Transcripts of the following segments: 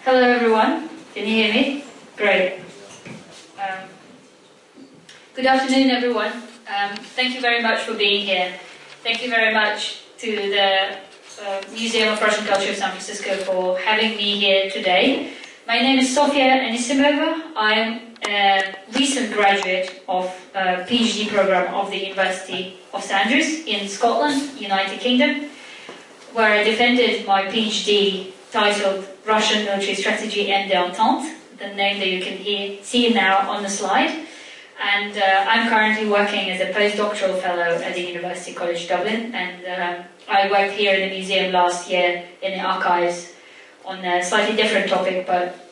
Hello everyone, can you hear me? Great. Good afternoon everyone. Thank you very much for being here. Thank you very much to the Museum of Russian Culture of San Francisco for having me here today. My name is Sofya Anisimova. I am a recent graduate of a PhD program of the University of St Andrews in Scotland, United Kingdom, where I defended my PhD titled Russian Military Strategy and the Entente, the name that you can see now on the slide. And I'm currently working as a postdoctoral fellow at the University College Dublin, and I worked here in the museum last year in the archives on a slightly different topic, but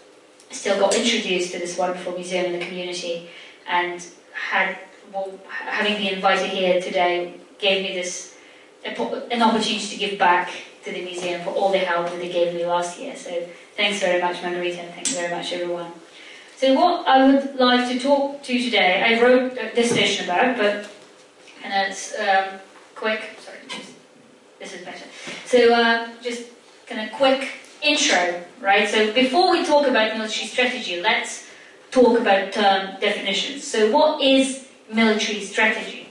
still got introduced to this wonderful museum in the community, and having been invited here today gave me an opportunity to give back to the museum for all the help that they gave me last year. So thanks very much, Margarita, and thanks very much, everyone. So what I would like to talk to you today, I wrote a dissertation about, but it's quick. Sorry, this is better. So just kind of quick intro, right? So before we talk about military strategy, let's talk about term definitions. So what is military strategy?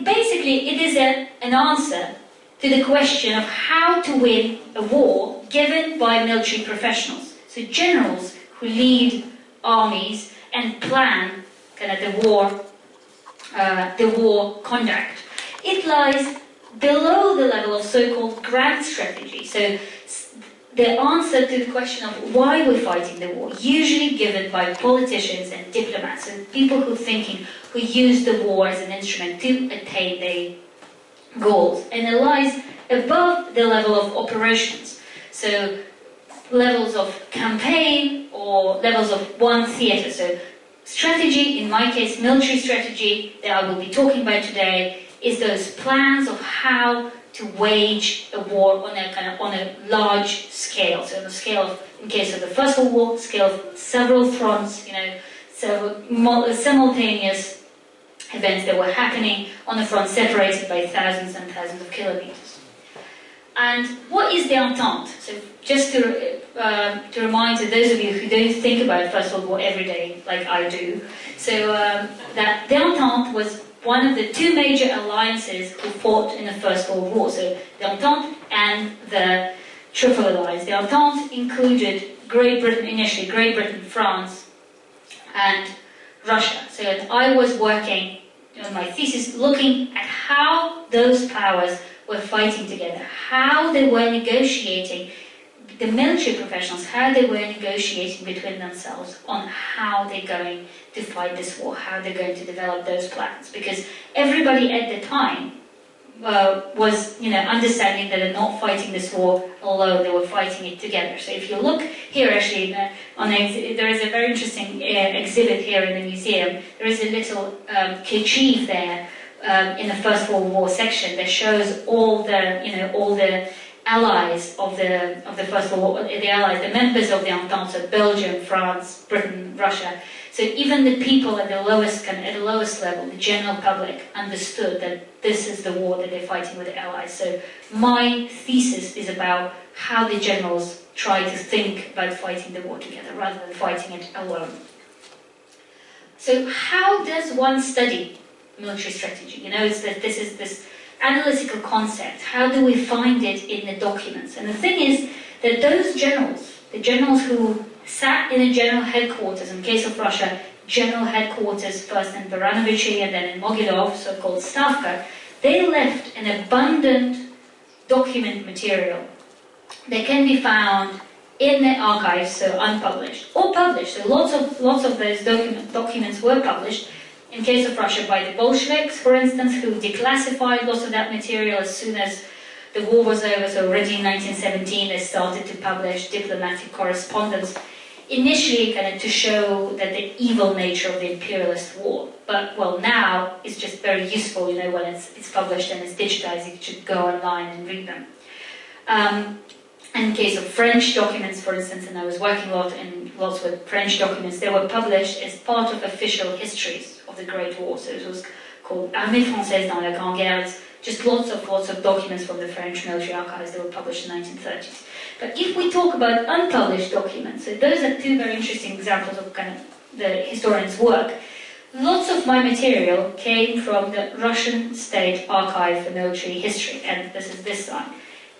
Basically, it is an answer to the question of how to win a war given by military professionals. So generals who lead armies and plan kind of the war conduct. It lies below the level of so-called grand strategy. So the answer to the question of why we're fighting the war, usually given by politicians and diplomats and people who use the war as an instrument to attain their goals. And it lies above the level of operations. So levels of campaign or levels of one theatre. So strategy, in my case military strategy, that I will be talking about today, is those plans of how to wage a war on a large scale. So on a scale of, in case of the First World War, scale of several fronts, several simultaneous events that were happening on the front, separated by thousands and thousands of kilometers. And what is the Entente? So just to remind to those of you who don't think about First World War every day, like I do, so that the Entente was one of the two major alliances who fought in the First World War. So the Entente and the Triple Alliance. The Entente included Great Britain initially, Great Britain, France, and Russia. So I was working on my thesis looking at how those powers were fighting together, how they were negotiating, the military professionals, how they were negotiating between themselves on how they're going to fight this war, how they're going to develop those plans. Because everybody at the time was, understanding that they're not fighting this war alone, they were fighting it together. So if you look here, actually, there is a very interesting exhibit here in the museum. There is a little kerchief there in the First World War section that shows all the allies of the First World War, the allies, the members of the Entente, so Belgium, France, Britain, Russia. So even the people at the lowest level, the general public, understood that this is the war that they're fighting with the allies. So my thesis is about how the generals try to think about fighting the war together rather than fighting it alone. So how does one study military strategy? It's that this is this analytical concept. How do we find it in the documents? And the thing is that those generals, the generals who sat in a general headquarters, in the case of Russia, general headquarters first in Baranovichi and then in Mogilov, so-called Stavka, they left an abundant document material that can be found in the archives, so unpublished, or published. So lots of those documents were published. In case of Russia, by the Bolsheviks, for instance, who declassified lots of that material as soon as the war was over. So already in 1917, they started to publish diplomatic correspondence, initially kind of to show that the evil nature of the imperialist war. But, well, now it's just very useful, when it's published and it's digitized, you should go online and read them. In case of French documents, for instance, and I was working lots with French documents, they were published as part of official histories of the Great War. So it was called Armée Française dans la Grande Guerre. It's just lots of documents from the French military archives that were published in the 1930s. But if we talk about unpublished documents, so those are two very interesting examples of kind of the historian's work. Lots of my material came from the Russian State Archive for Military History, and this is this slide.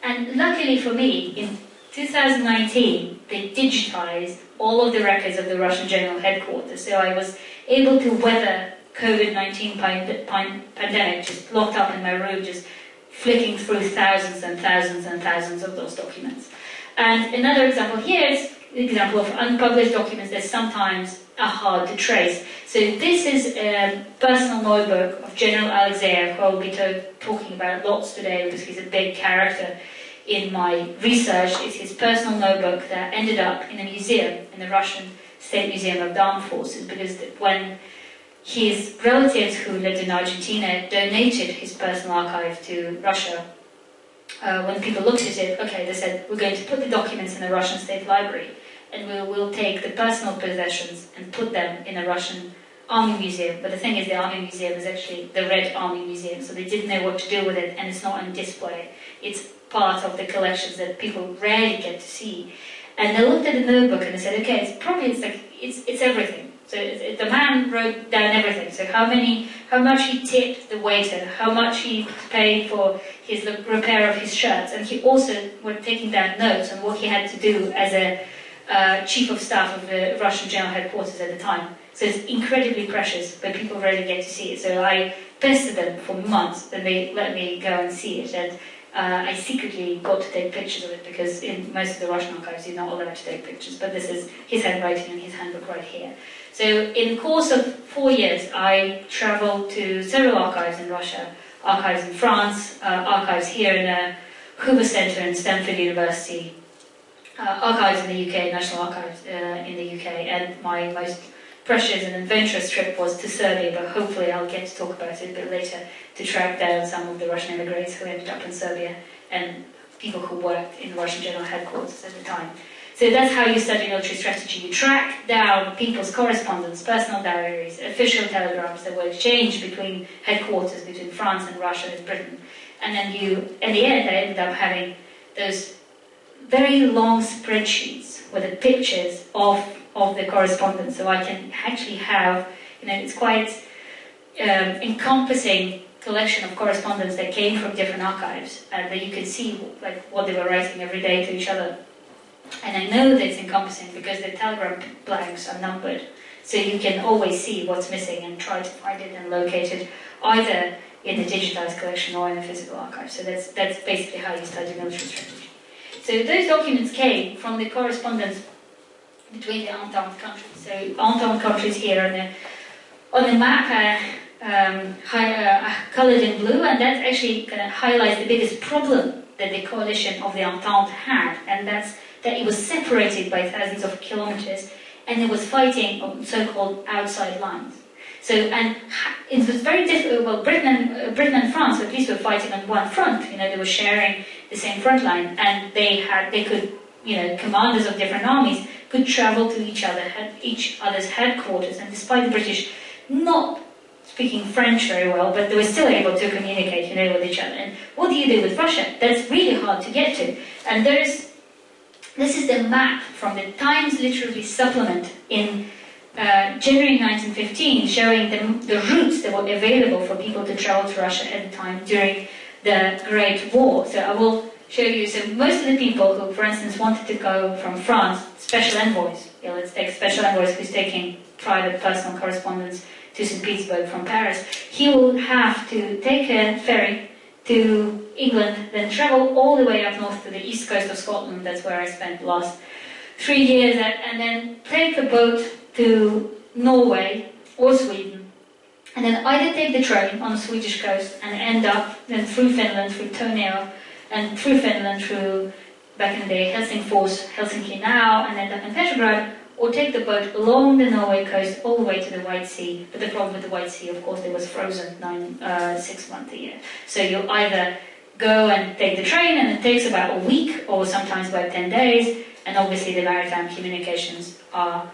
And luckily for me, in 2019, they digitized all of the records of the Russian General Headquarters, so I was able to weather COVID-19 pandemic, just locked up in my room, just flicking through thousands and thousands and thousands of those documents. And another example here is the example of unpublished documents that sometimes are hard to trace. So this is a personal notebook of General Alexeyev, who I'll be talking about lots today because he's a big character in my research. It's his personal notebook that ended up in a museum, in the Russian State Museum of the Armed Forces, because when his relatives who lived in Argentina donated his personal archive to Russia, when people looked at it, okay, they said, we're going to put the documents in the Russian State Library, and we'll take the personal possessions and put them in a Russian Army Museum. But the thing is, the Army Museum is actually the Red Army Museum, so they didn't know what to do with it, and it's not on display. It's part of the collections that people rarely get to see. And they looked at the notebook and they said, okay, it's everything. So the man wrote down everything. So how much he tipped the waiter, how much he paid for his repair of his shirts, and he also was taking down notes on what he had to do as a chief of staff of the Russian General Headquarters at the time. So it's incredibly precious, but people rarely get to see it. So I pestered them for months, and they let me go and see it. And I secretly got to take pictures of it because in most of the Russian archives you're not allowed to take pictures, but this is his handwriting and his handbook right here. So in the course of 4 years I travelled to several archives in Russia, archives in France, archives here in the Hoover Centre in Stanford University, archives in the UK, National Archives in the UK, and my most precious and adventurous trip was to Serbia, but hopefully I'll get to talk about it a bit later, to track down some of the Russian immigrants who ended up in Serbia and people who worked in the Russian General Headquarters at the time. So that's how you study military strategy. You track down people's correspondence, personal diaries, official telegrams that were exchanged between headquarters, between France and Russia and Britain. And then in the end, I ended up having those very long spreadsheets with the pictures of the correspondence, so I can actually have, it's quite encompassing collection of correspondence that came from different archives, and that you can see what they were writing every day to each other. And I know that it's encompassing because the telegram blanks are numbered, so you can always see what's missing and try to find it and locate it either in the digitized collection or in the physical archive. So that's basically how you study military strategy. So those documents came from the correspondence between the Entente countries. So Entente countries here on the map are coloured in blue, and that actually kind of highlights the biggest problem that the coalition of the Entente had, and that's that it was separated by thousands of kilometers, and it was fighting on so-called outside lines. So, and it was very difficult. Well, Britain and France at least were fighting on one front. They were sharing the same front line, and they could, commanders of different armies could travel to each other's headquarters, and despite the British not speaking French very well, but they were still able to communicate, with each other. And what do you do with Russia? That's really hard to get to. And this is the map from the Times Literary Supplement in January 1915, showing the routes that were available for people to travel to Russia at the time during the Great War. So I will show you. So most of the people who, for instance, wanted to go from France, special envoys, let's take special envoys who's taking private personal correspondence to St. Petersburg from Paris, he will have to take a ferry to England, then travel all the way up north to the east coast of Scotland. That's where I spent the last 3 years at, and then take a boat to Norway or Sweden, and then either take the train on the Swedish coast and end up then through Finland, through Torneo, and through Finland, through, back in the day, Helsingfors, Helsinki now, and end up in Petrograd, or take the boat along the Norway coast all the way to the White Sea. But the problem with the White Sea, of course, it was frozen 6 months a year. So you either go and take the train, and it takes about a week, or sometimes about 10 days, and obviously the maritime communications are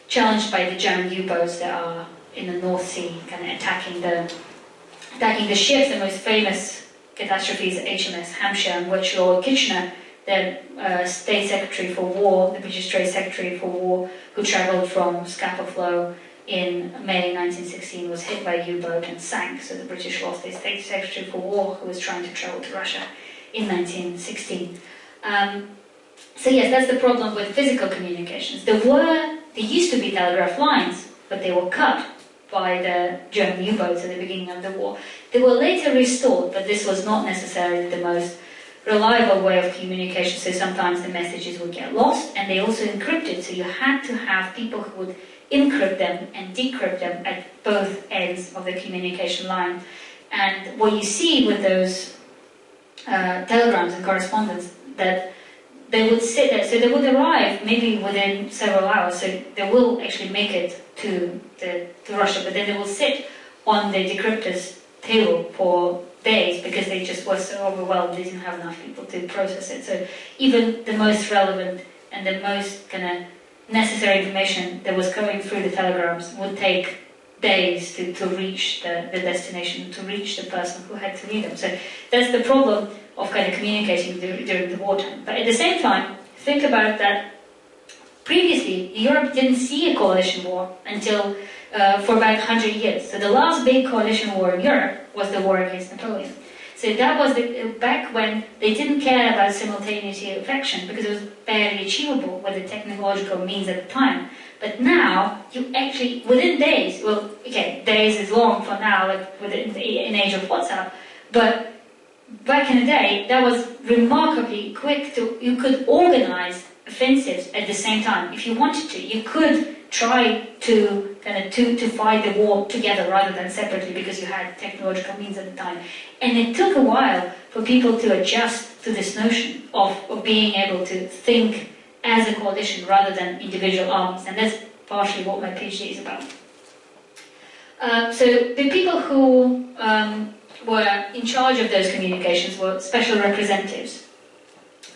challenged by the German U-boats that are in the North Sea, kind of attacking the ships. The most famous catastrophes, HMS Hampshire and Lord Kitchener, the State Secretary for War, the British Trade Secretary for War, who travelled from Scapa Flow in May 1916, was hit by a U-boat and sank. So the British lost their State Secretary for War, who was trying to travel to Russia in 1916. So yes, that's the problem with physical communications. There used to be telegraph lines, but they were cut by the German U-boats at the beginning of the war. They were later restored, but this was not necessarily the most reliable way of communication, so sometimes the messages would get lost, and they also encrypted, so you had to have people who would encrypt them and decrypt them at both ends of the communication line. And what you see with those telegrams and correspondence, that they would sit there, so they would arrive maybe within several hours, so they will actually make it to Russia, but then they will sit on the decryptor's table for days because they just were so overwhelmed, they didn't have enough people to process it. So even the most relevant and the most kind of necessary information that was going through the telegrams would take days to reach the destination, to reach the person who had to read them. So that's the problem of kind of communicating during the wartime. But at the same time, think about that previously, Europe didn't see a coalition war until for about 100 years. So the last big coalition war in Europe was the war against Napoleon. So that was back when they didn't care about simultaneity of action because it was barely achievable with the technological means at the time. But now, you actually, within days, well, okay, days is long for now, like within the age of WhatsApp, but back in the day, that was remarkably quick. You could organize offensives at the same time. If you wanted to, you could try to to fight the war together rather than separately because you had technological means at the time. And it took a while for people to adjust to this notion of being able to think as a coalition rather than individual armies. And that's partially what my PhD is about. So the people who were in charge of those communications were special representatives.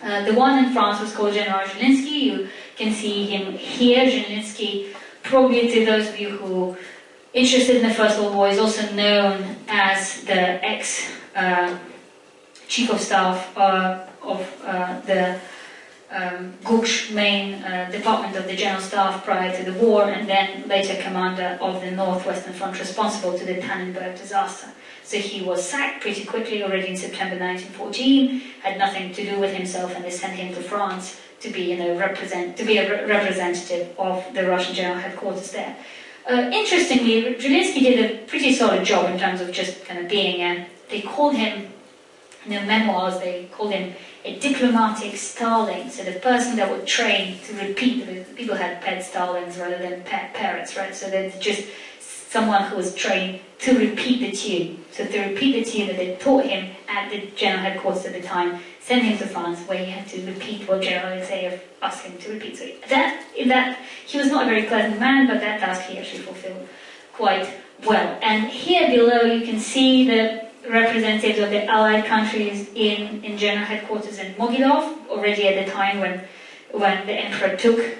The one in France was called General Zhilinsky. You can see him here. Zhilinsky, probably to those of you who are interested in the First World War, is also known as the ex-chief of staff of the Guksh main department of the General Staff prior to the war, and then later commander of the Northwestern Front responsible to the Tannenberg disaster. So he was sacked pretty quickly already in September 1914, had nothing to do with himself, and they sent him to France to be, a representative of the Russian General Headquarters there. Interestingly, Zhilinsky did a pretty solid job in terms of just kind of being they called him, in the memoirs, they called him a diplomatic starling, so the person that would train to repeat. People had pet starlings rather than pet parrots, right? So they're just someone who was trained to repeat the tune. So to repeat the tune that they taught him at the General Headquarters at the time, send him to France where he had to repeat what General Alexeyev asked him to repeat. So he was not a very pleasant man, but that task he actually fulfilled quite well. And here below you can see the representatives of the Allied countries in General Headquarters in Mogilov, already at the time when the Emperor took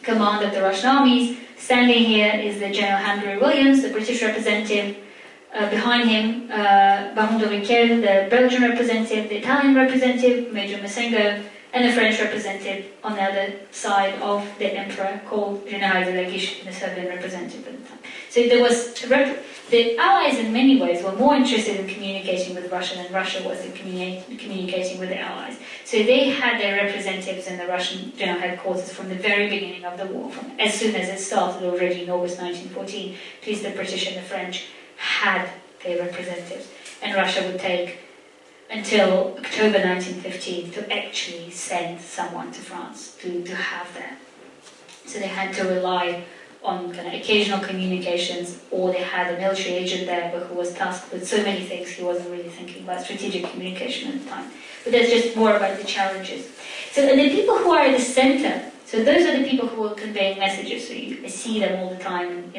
command of the Russian armies. Standing here is the General Henry Williams, the British representative. Behind him, Baron de Riquel, the Belgian representative, the Italian representative, Major Masengo, and the French representative on the other side of the Emperor, called General de Laguiche, the Serbian representative at the time. So there was the Allies in many ways were more interested in communicating with Russia than Russia was in communicating with the Allies. So they had their representatives in the Russian General Headquarters from the very beginning of the war, as soon as it started already in August 1914. At least the British and the French had their representatives, and Russia would take until October 1915 to actually send someone to France to have that. So they had to rely on kind of occasional communications, or they had a military agent there who was tasked with so many things he wasn't really thinking about strategic communication at the time. But that's just more about the challenges. So and the people who are at the center, so those are the people who are conveying messages. So I see them all the time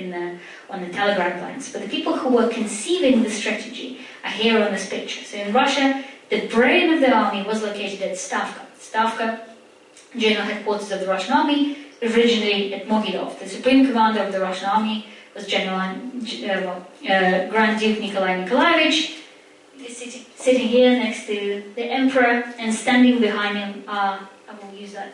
on the telegram lines. But the people who were conceiving the strategy are here on this picture. So in Russia, the brain of the army was located at Stavka. Stavka, General Headquarters of the Russian Army, originally at Mogilov. The Supreme Commander of the Russian Army was Grand Duke Nikolai Nikolaevich. The sitting here next to the emperor, and standing behind him are, I will use that,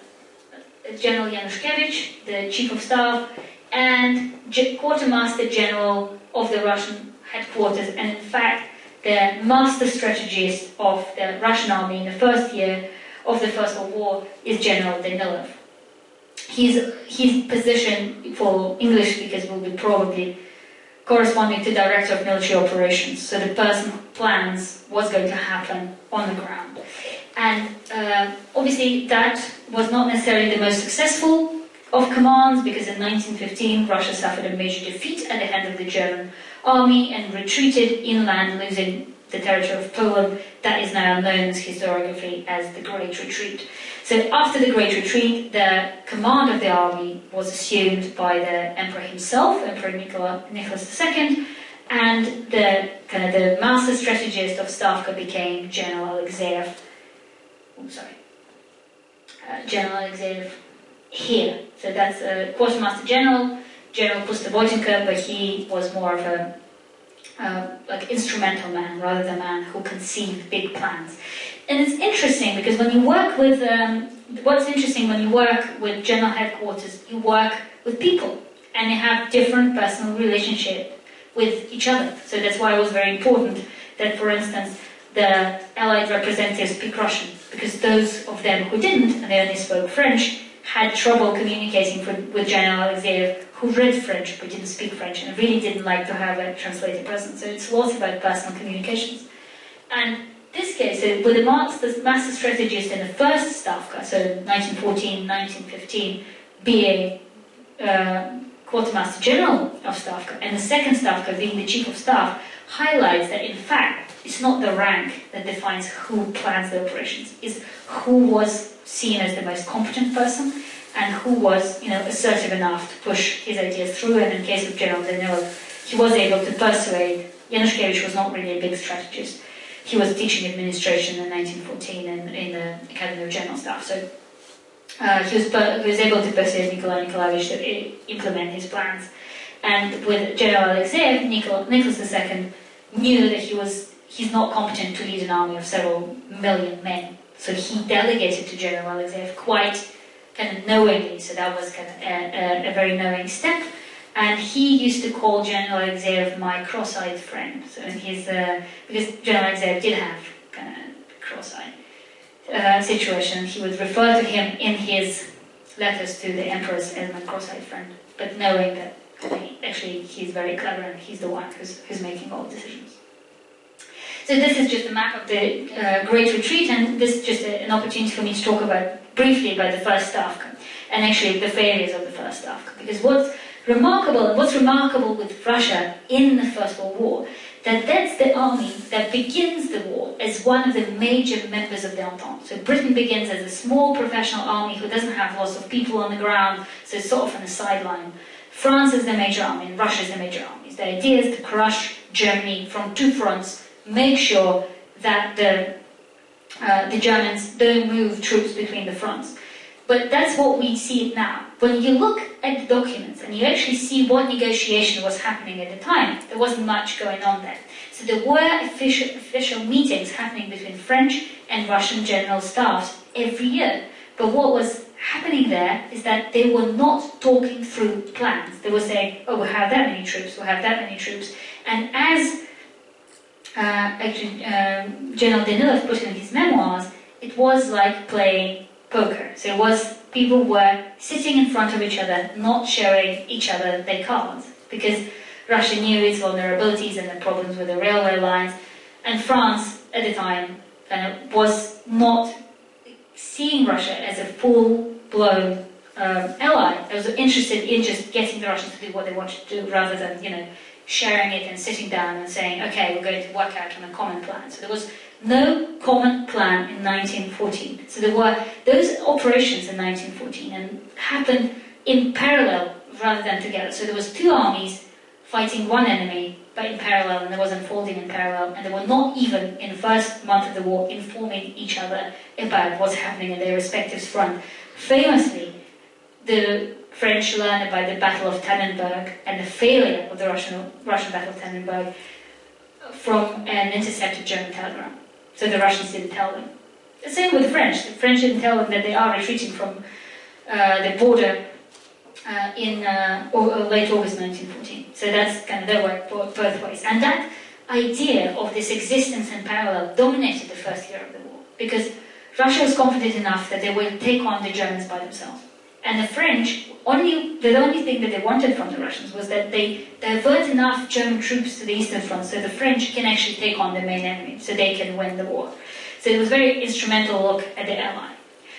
General Yanushkevich, the chief of staff, and quartermaster general of the Russian headquarters, and in fact the master strategist of the Russian army in the first year of the First World War is General Danilov. His position for English speakers will be probably corresponding to Director of Military Operations, so the person who plans what's going to happen on the ground. And obviously that was not necessarily the most successful of commands, because in 1915 Russia suffered a major defeat at the hand of the German army and retreated inland, losing the territory of Poland that is now known historiographically as the Great Retreat. So after the Great Retreat, the command of the army was assumed by the emperor himself, Emperor Nicholas II, and the master strategist of Stavka became General Alexeyev. General Alexeyev here. So that's a quartermaster general, General Pustovoitenko, but he was more of a instrumental man rather than a man who conceived big plans. And it's interesting because when you work with, what's interesting when you work with general headquarters, you work with people and they have different personal relationship with each other. So that's why it was very important that, for instance, the Allied representatives speak Russian, because those of them who didn't, and they only spoke French, had trouble communicating with General Alexeyev, who read French but didn't speak French and really didn't like to have a translator present. So it's lots about personal communications. And this case, so with the master strategist in the first Stavka, so 1914, 1915, be a quartermaster general of Stavka, and the second Stavka being the chief of staff, highlights that in fact it's not the rank that defines who plans the operations, it's who was seen as the most competent person and who was, assertive enough to push his ideas through. And in the case of General Danilov, he was able to persuade. Yanushkevich was not really a big strategist. He was teaching administration in 1914 in the Academy of General Staff. So he was able to persuade Nikolai Nikolaevich to implement his plans. And with General Alexeyev, Nicholas II knew that he's not competent to lead an army of several million men. So he delegated to General Alexeyev quite kind of knowingly, so that was kind of a very knowing step. And he used to call General Alexeyev my cross-eyed friend. So in his, because General Alexeyev did have kind of cross-eyed situation, he would refer to him in his letters to the emperors as my cross-eyed friend, but knowing that actually he's very clever and he's the one who's making all the decisions. So this is just a map of the Great Retreat, and this is just an opportunity for me to talk briefly about the first Stavka, and actually the failures of the first Stavka. Because what's remarkable with Russia in the First World War, that's the army that begins the war as one of the major members of the Entente. So Britain begins as a small professional army who doesn't have lots of people on the ground, so it's sort of on the sideline. France is the major army, and Russia is the major army. The idea is to crush Germany from two fronts, make sure that the Germans don't move troops between the fronts. But that's what we see now. When you look at the documents and you actually see what negotiation was happening at the time, there wasn't much going on there. So there were official meetings happening between French and Russian general staffs every year. But what was happening there is that they were not talking through plans. They were saying, oh, we'll have that many troops, we'll have that many troops. And as General Danilov put in his memoirs, it was like playing poker. So it was, people were sitting in front of each other, not showing each other their cards, because Russia knew its vulnerabilities and the problems with the railway lines, and France at the time was not seeing Russia as a full-blown ally. I was interested in just getting the Russians to do what they wanted to do, rather than, sharing it and sitting down and saying, okay, we're going to work out on a common plan. So there was no common plan in 1914. So there were those operations in 1914 and happened in parallel rather than together. So there was two armies fighting one enemy, but in parallel, and there was unfolding in parallel, and they were not even, in the first month of the war, informing each other about what's happening in their respective front. Famously, the French learned about the Battle of Tannenberg and the failure of the Russian Battle of Tannenberg from an intercepted German telegram. So the Russians didn't tell them. The same with the French. The French didn't tell them that they are retreating from the border in late August 1914. So that's kind of their work both ways. And that idea of this existence in parallel dominated the first year of the war, because Russia was confident enough that they would take on the Germans by themselves. And the French, the only thing that they wanted from the Russians was that they divert enough German troops to the Eastern Front so the French can actually take on the main enemy, so they can win the war. So it was a very instrumental look at the Ally.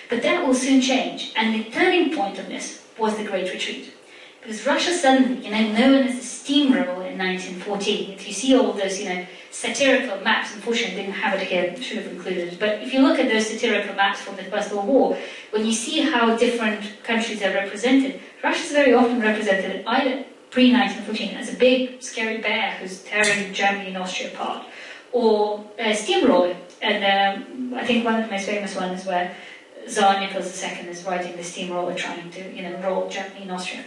But that will soon change, and the turning point of this was the Great Retreat. Because Russia suddenly, known as the steamroll in 1914, if you see all of those, satirical maps, unfortunately I didn't have it here, should have included it, but if you look at those satirical maps from the First World War, when you see how different countries are represented, Russia is very often represented either pre-1914 as a big, scary bear who's tearing Germany and Austria apart, or a steamroller. And I think one of the most famous ones is where Tsar Nicholas II is riding the steamroller trying to, roll Germany and Austria.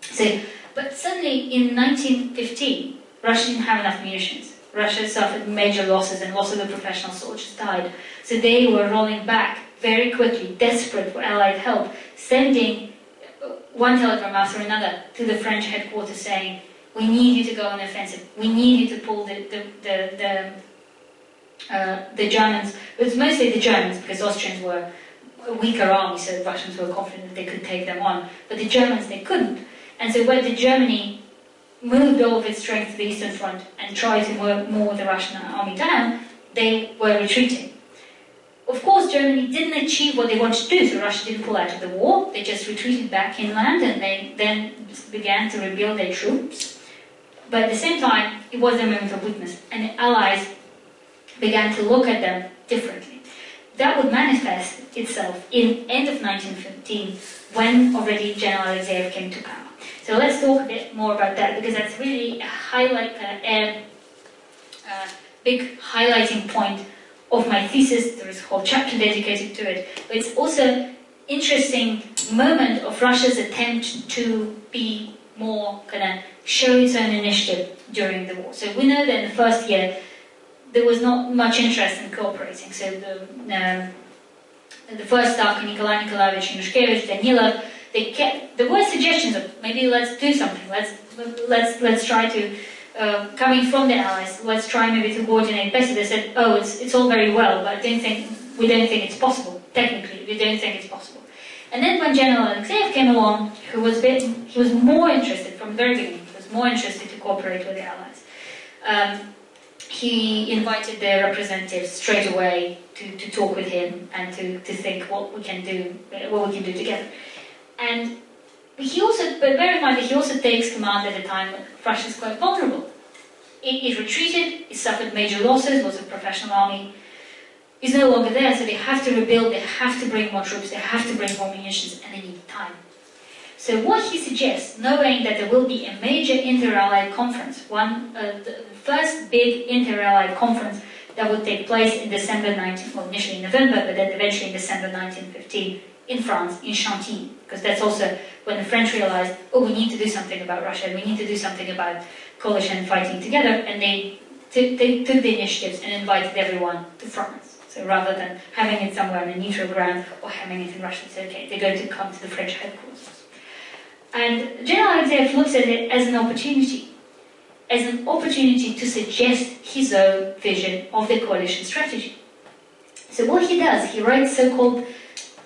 So, but suddenly in 1915, Russia didn't have enough munitions. Russia suffered major losses and lots of the professional soldiers died. So they were rolling back very quickly, desperate for Allied help, sending one telegram after another to the French headquarters saying, we need you to go on the offensive, we need you to pull the Germans. It was mostly the Germans because Austrians were a weaker army, so the Russians were confident that they could take them on. But the Germans, they couldn't. And so when Germany moved all of its strength to the Eastern Front and tried to mow the Russian army down, they were retreating. Of course, Germany didn't achieve what they wanted to do, so Russia didn't pull out of the war. They just retreated back inland, and they then began to rebuild their troops. But at the same time, it was a moment of weakness, and the Allies began to look at them differently. That would manifest itself in end of 1915, when already General Alexeyev came to power. So let's talk a bit more about that, because that's really a big highlighting point of my thesis. There is a whole chapter dedicated to it. But it's also an interesting moment of Russia's attempt to be more show its own initiative during the war. So we know that in the first year there was not much interest in cooperating. So the first staff, Nikolai Nikolaevich, Yanushkevich, Danilov, there were suggestions of maybe let's do something. Let's try to coming from the Allies. Let's try maybe to coordinate better. They said, oh, it's all very well, but we don't think it's possible. Technically, we don't think it's possible. And then when General Alexeyev came along, he was more interested from the very beginning. He was more interested to cooperate with the Allies. He invited their representatives straight away to talk with him and to think what we can do together. And but bear in mind that he also takes command at a time when Russia is quite vulnerable. It retreated, it suffered major losses, was a professional army. It's no longer there, so they have to rebuild, they have to bring more troops, they have to bring more munitions, and they need time. So what he suggests, knowing that there will be a major inter-allied conference, the first big inter-allied conference that would take place in December initially in November, but then eventually in December 1915 in France, in Chantilly, because that's also when the French realized, oh, we need to do something about Russia, we need to do something about coalition fighting together, and they took the initiatives and invited everyone to France. So rather than having it somewhere on a neutral ground or having it in Russia, they said, okay, they're going to come to the French headquarters. And General Alexeyev looks at it as an opportunity to suggest his own vision of the coalition strategy. So what he does, he writes so-called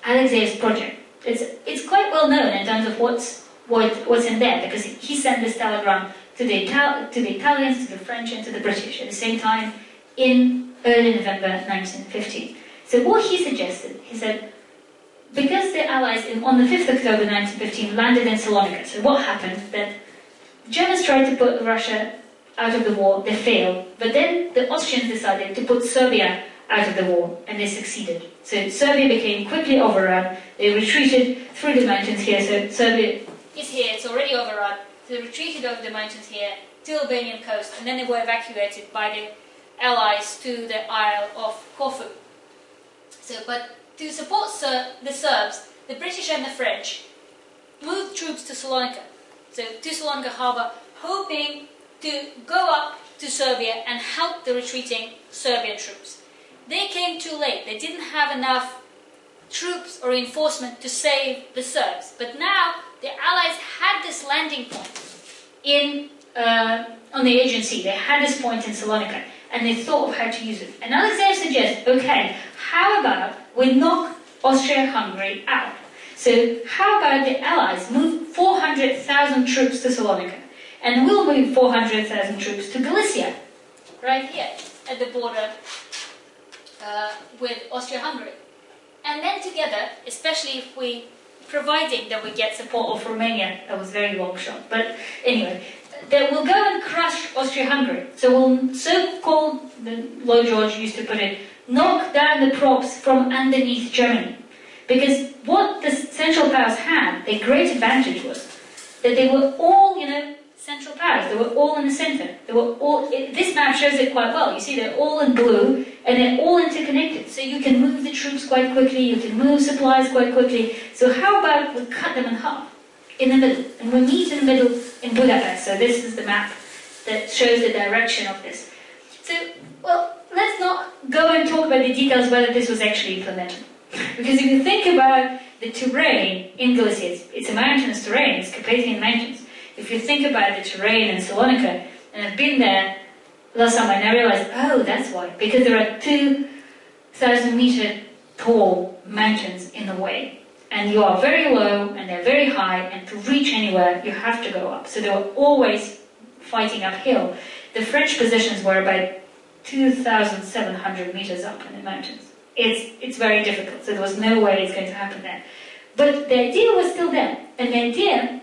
Alexeyev's project. It's quite well known in terms of what's in there, because he sent this telegram to the Italians, to the French, and to the British at the same time in early November 1915. So what he suggested, he said, because the Allies on the 5th of October 1915 landed in Salonika, so what happened, that Germans tried to put Russia out of the war, they failed, but then the Austrians decided to put Serbia out of the war, and they succeeded. So Serbia became quickly overrun, they retreated through the mountains here, so Serbia is here, it's already overrun, so they retreated over the mountains here to the Albanian coast, and then they were evacuated by the Allies to the Isle of Corfu. So, but to support the Serbs, the British and the French moved troops to Salonika, so to Salonika harbour, hoping to go up to Serbia and help the retreating Serbian troops. they came too late. They didn't have enough troops or reinforcement to save the Serbs. But now the Allies had this landing point on the Aegean Sea. They had this point in Salonika, and they thought of how to use it. And Alexander suggests, okay, how about we knock Austria-Hungary out? So how about the Allies move 400,000 troops to Salonika, and we'll move 400,000 troops to Galicia, right here at the border with Austria-Hungary. And then together, especially if we, providing that we get support of Romania, that was a very long shot, but anyway, that we'll go and crush Austria-Hungary. So we'll so-called, the Lloyd George used to put it, knock down the props from underneath Germany. Because what the Central Powers had, their great advantage was that they were all, Central Powers. They were all in the center. They were all. This map shows it quite well. You see, they're all in blue, and they're all interconnected. So you can move the troops quite quickly. You can move supplies quite quickly. So how about we cut them in half, in the middle, and we meet in the middle in Budapest. So this is the map that shows the direction of this. So, well, let's not go and talk about the details whether this was actually implemented. Because if you think about the terrain in Galicia, it's a mountainous terrain, it's Carpathian Mountains. If you think about the terrain in Salonika, and I've been there last summer, and I realized, oh, that's why. Because there are 2,000-meter tall mountains in the way. And you are very low, and they're very high, and to reach anywhere, you have to go up. So they were always fighting uphill. The French positions were about 2,700 meters up in the mountains. It's very difficult, so there was no way it's going to happen there. But the idea was still there, and the idea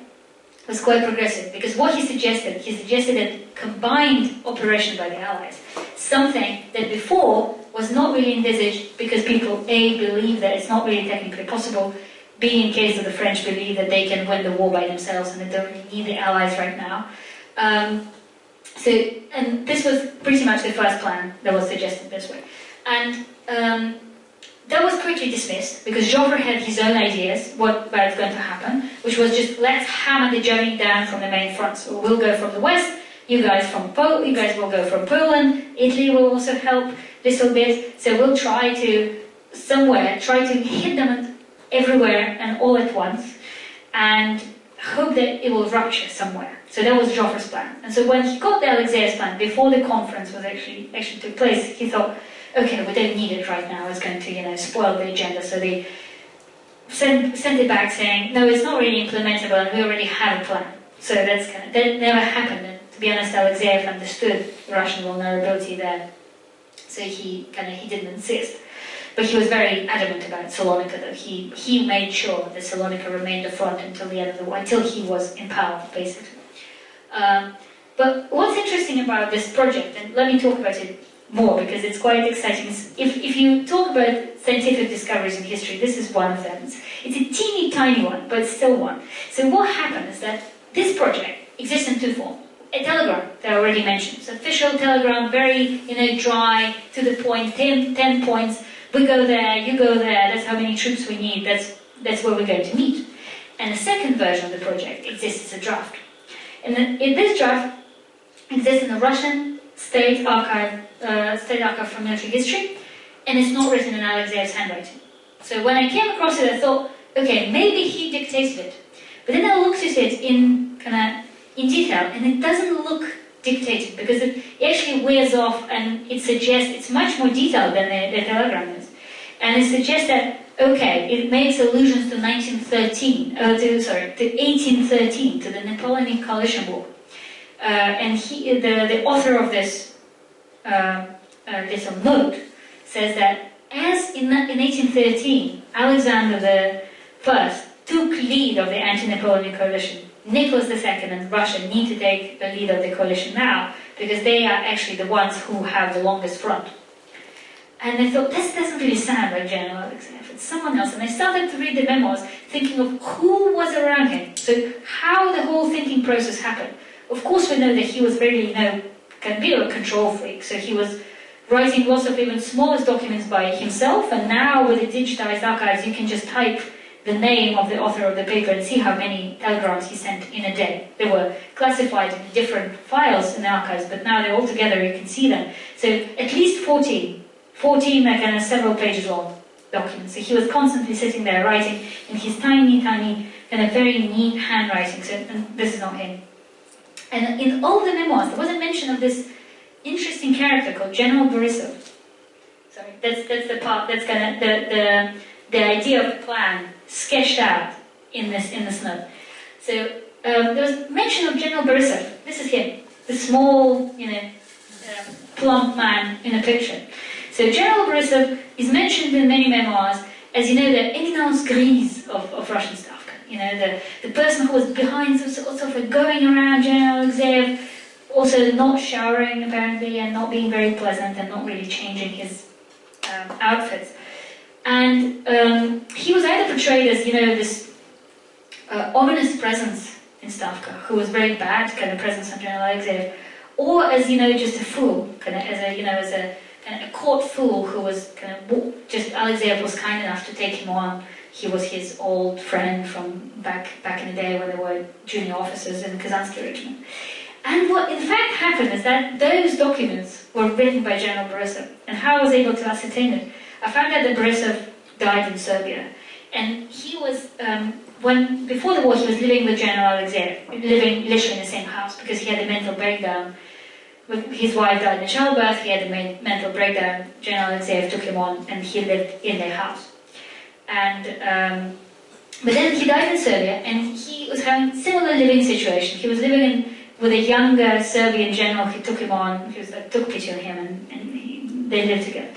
was quite progressive, because what he suggested a combined operation by the Allies, something that before was not really envisaged, because people, A, believe that it's not really technically possible, B, in case of the French, believe that they can win the war by themselves and they don't really need the Allies right now. And this was pretty much the first plan that was suggested this way. And that was quickly dismissed, because Joffre had his own ideas about what's going to happen, which was just, let's hammer the Germany down from the main front. So we'll go from the west, you guys will go from Poland, Italy will also help a little bit, so we'll try to hit them everywhere and all at once, and hope that it will rupture somewhere. So that was Joffre's plan. And so when he got the Alexei's plan, before the conference was actually took place, he thought, okay, we don't need it right now, it's going to, spoil the agenda. So they sent it back saying, no, it's not really implementable, and we already have a plan. So that never happened. And to be honest, Alexeyev understood Russian vulnerability there, so he didn't insist. But he was very adamant about Salonika, though. He made sure that Salonika remained the front until the end of the war, until he was in power, basically. But what's interesting about this project, and let me talk about it more, because it's quite exciting. If you talk about scientific discoveries in history, this is one of them. It's a teeny tiny one, but it's still one. So what happened is that this project exists in two forms. A telegram that I already mentioned. It's official telegram, very dry, to the point, 10 points. We go there, you go there, that's how many troops we need, that's where we're going to meet. And the second version of the project exists as a draft. And this draft exists in the Russian State Archive for Military History, and it's not written in Alexeyev's handwriting. So when I came across it, I thought, okay, maybe he dictated it. But then I looked at it in detail, and it doesn't look dictated, because it actually wears off, and it suggests it's much more detailed than the telegram is. And it suggests that, okay, it makes allusions to 1813, to the Napoleonic Coalition War. And the author of this little note says that as in 1813, Alexander I took lead of the anti-Napoleonic coalition, Nicholas II and Russia need to take the lead of the coalition now, because they are actually the ones who have the longest front. And I thought, this doesn't really sound like General Alexeyev, it's someone else. And I started to read the memoirs, thinking of who was around him, so how the whole thinking process happened. Of course, we know that he was really, can be a control freak, so he was writing lots of even smallest documents by himself, and now with the digitized archives, you can just type the name of the author of the paper and see how many telegrams he sent in a day. They were classified in different files in the archives, but now they're all together, you can see them. So at least 14 14 kind of several pages long documents. So he was constantly sitting there writing in his tiny, tiny, kind of very neat handwriting. So, and this is not him. And in all the memoirs, there was a mention of this interesting character called General Borisov. Sorry, that's the part that's kind of the idea of the plan sketched out in this note. So there was mention of General Borisov. This is him, the small, plump man in a picture. So General Borisov is mentioned in many memoirs as, the éminence grise of Russian staff. The person who was behind, sort of going around General Alexeyev, also not showering apparently, and not being very pleasant, and not really changing his outfits. And he was either portrayed as, this ominous presence in Stavka, who was very bad kind of presence on General Alexeyev, or as, just a fool, kind of as a court fool who was kind of just Alexeyev was kind enough to take him on. He was his old friend from back in the day when they were junior officers in the Kazansky regiment. And what in fact happened is that those documents were written by General Borisov. And how I was able to ascertain it, I found out that Borisov died in Serbia. And he was, before the war, he was living with General Alexeyev, living literally in the same house, because he had a mental breakdown. His wife died in childbirth, he had a mental breakdown. General Alexeyev took him on, and he lived in their house. And but then he died in Serbia, and he was having a similar living situation. He was living with a younger Serbian general who took him on, who took pity on him, and they lived together.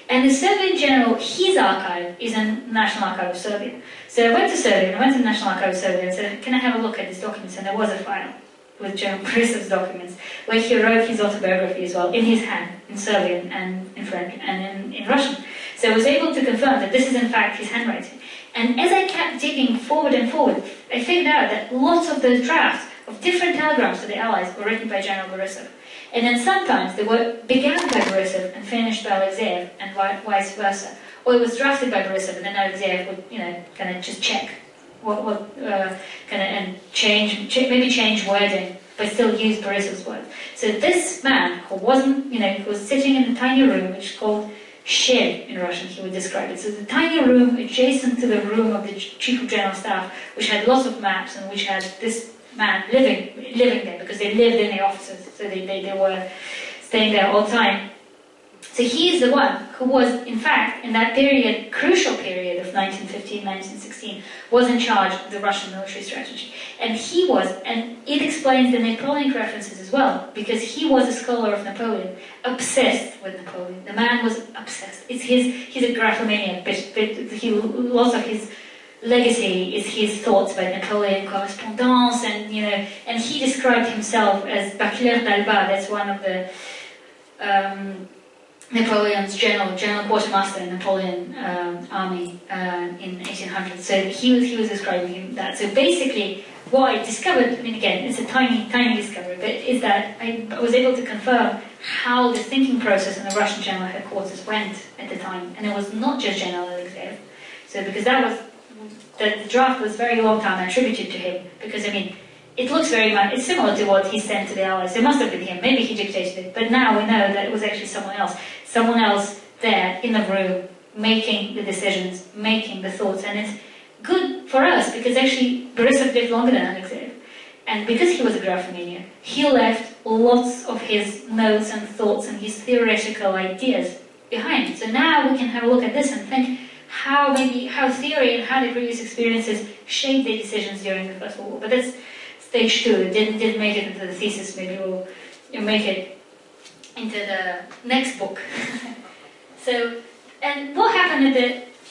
And the Serbian general, his archive is in the National Archive of Serbia. So I went to Serbia, and I went to the National Archive of Serbia and said, can I have a look at these documents? And there was a file with General Borisov's documents, where he wrote his autobiography as well, in his hand, in Serbian and in French and in Russian. So I was able to confirm that this is in fact his handwriting. And as I kept digging forward and forward, I figured out that lots of those drafts of different telegrams to the Allies were written by General Borisov. And then sometimes they began by Borisov and finished by Alexeyev, and vice versa. Or it was drafted by Borisov, and then Alexeyev would, kind of just check and maybe change wording, but still use Borisov's words. So this man who wasn't, who was sitting in a tiny room, which is called shed in Russian, he would describe it. So the tiny room adjacent to the room of the Chief of General Staff, which had lots of maps and which had this man living there, because they lived in the offices, so they were staying there all the time. So he is the one who was, in fact, in that period, crucial period of 1915, 1916, was in charge of the Russian military strategy. And he was, and it explains the Napoleonic references as well, because he was a scholar of Napoleon, obsessed with Napoleon. The man was obsessed. He's a graphomaniac, lots of his legacy is his thoughts about Napoleon correspondence, and he described himself as Bachelor d'Alba. That's one of the Napoleon's general quartermaster in Napoleon army in 1800. So he was describing him that. So basically, what I discovered, again, it's a tiny discovery, but is that I was able to confirm how the thinking process in the Russian general headquarters went at the time, and it was not just General Alexeyev. So because that was the draft was very long time attributed to him, because it looks very much, it's similar to what he sent to the Allies. It must have been him, maybe he dictated it, but now we know that it was actually someone else there in the room, making the decisions, making the thoughts, and it's good for us, because actually Borisov lived longer than Alexeyev, and because he was a graphomaniac, he left lots of his notes and thoughts and his theoretical ideas behind. So now we can have a look at this and think how theory and how the previous experiences shaped their decisions during the First World War. But that's stage 2. It didn't make it into the thesis. Maybe we'll make it into the next book. So, and what happened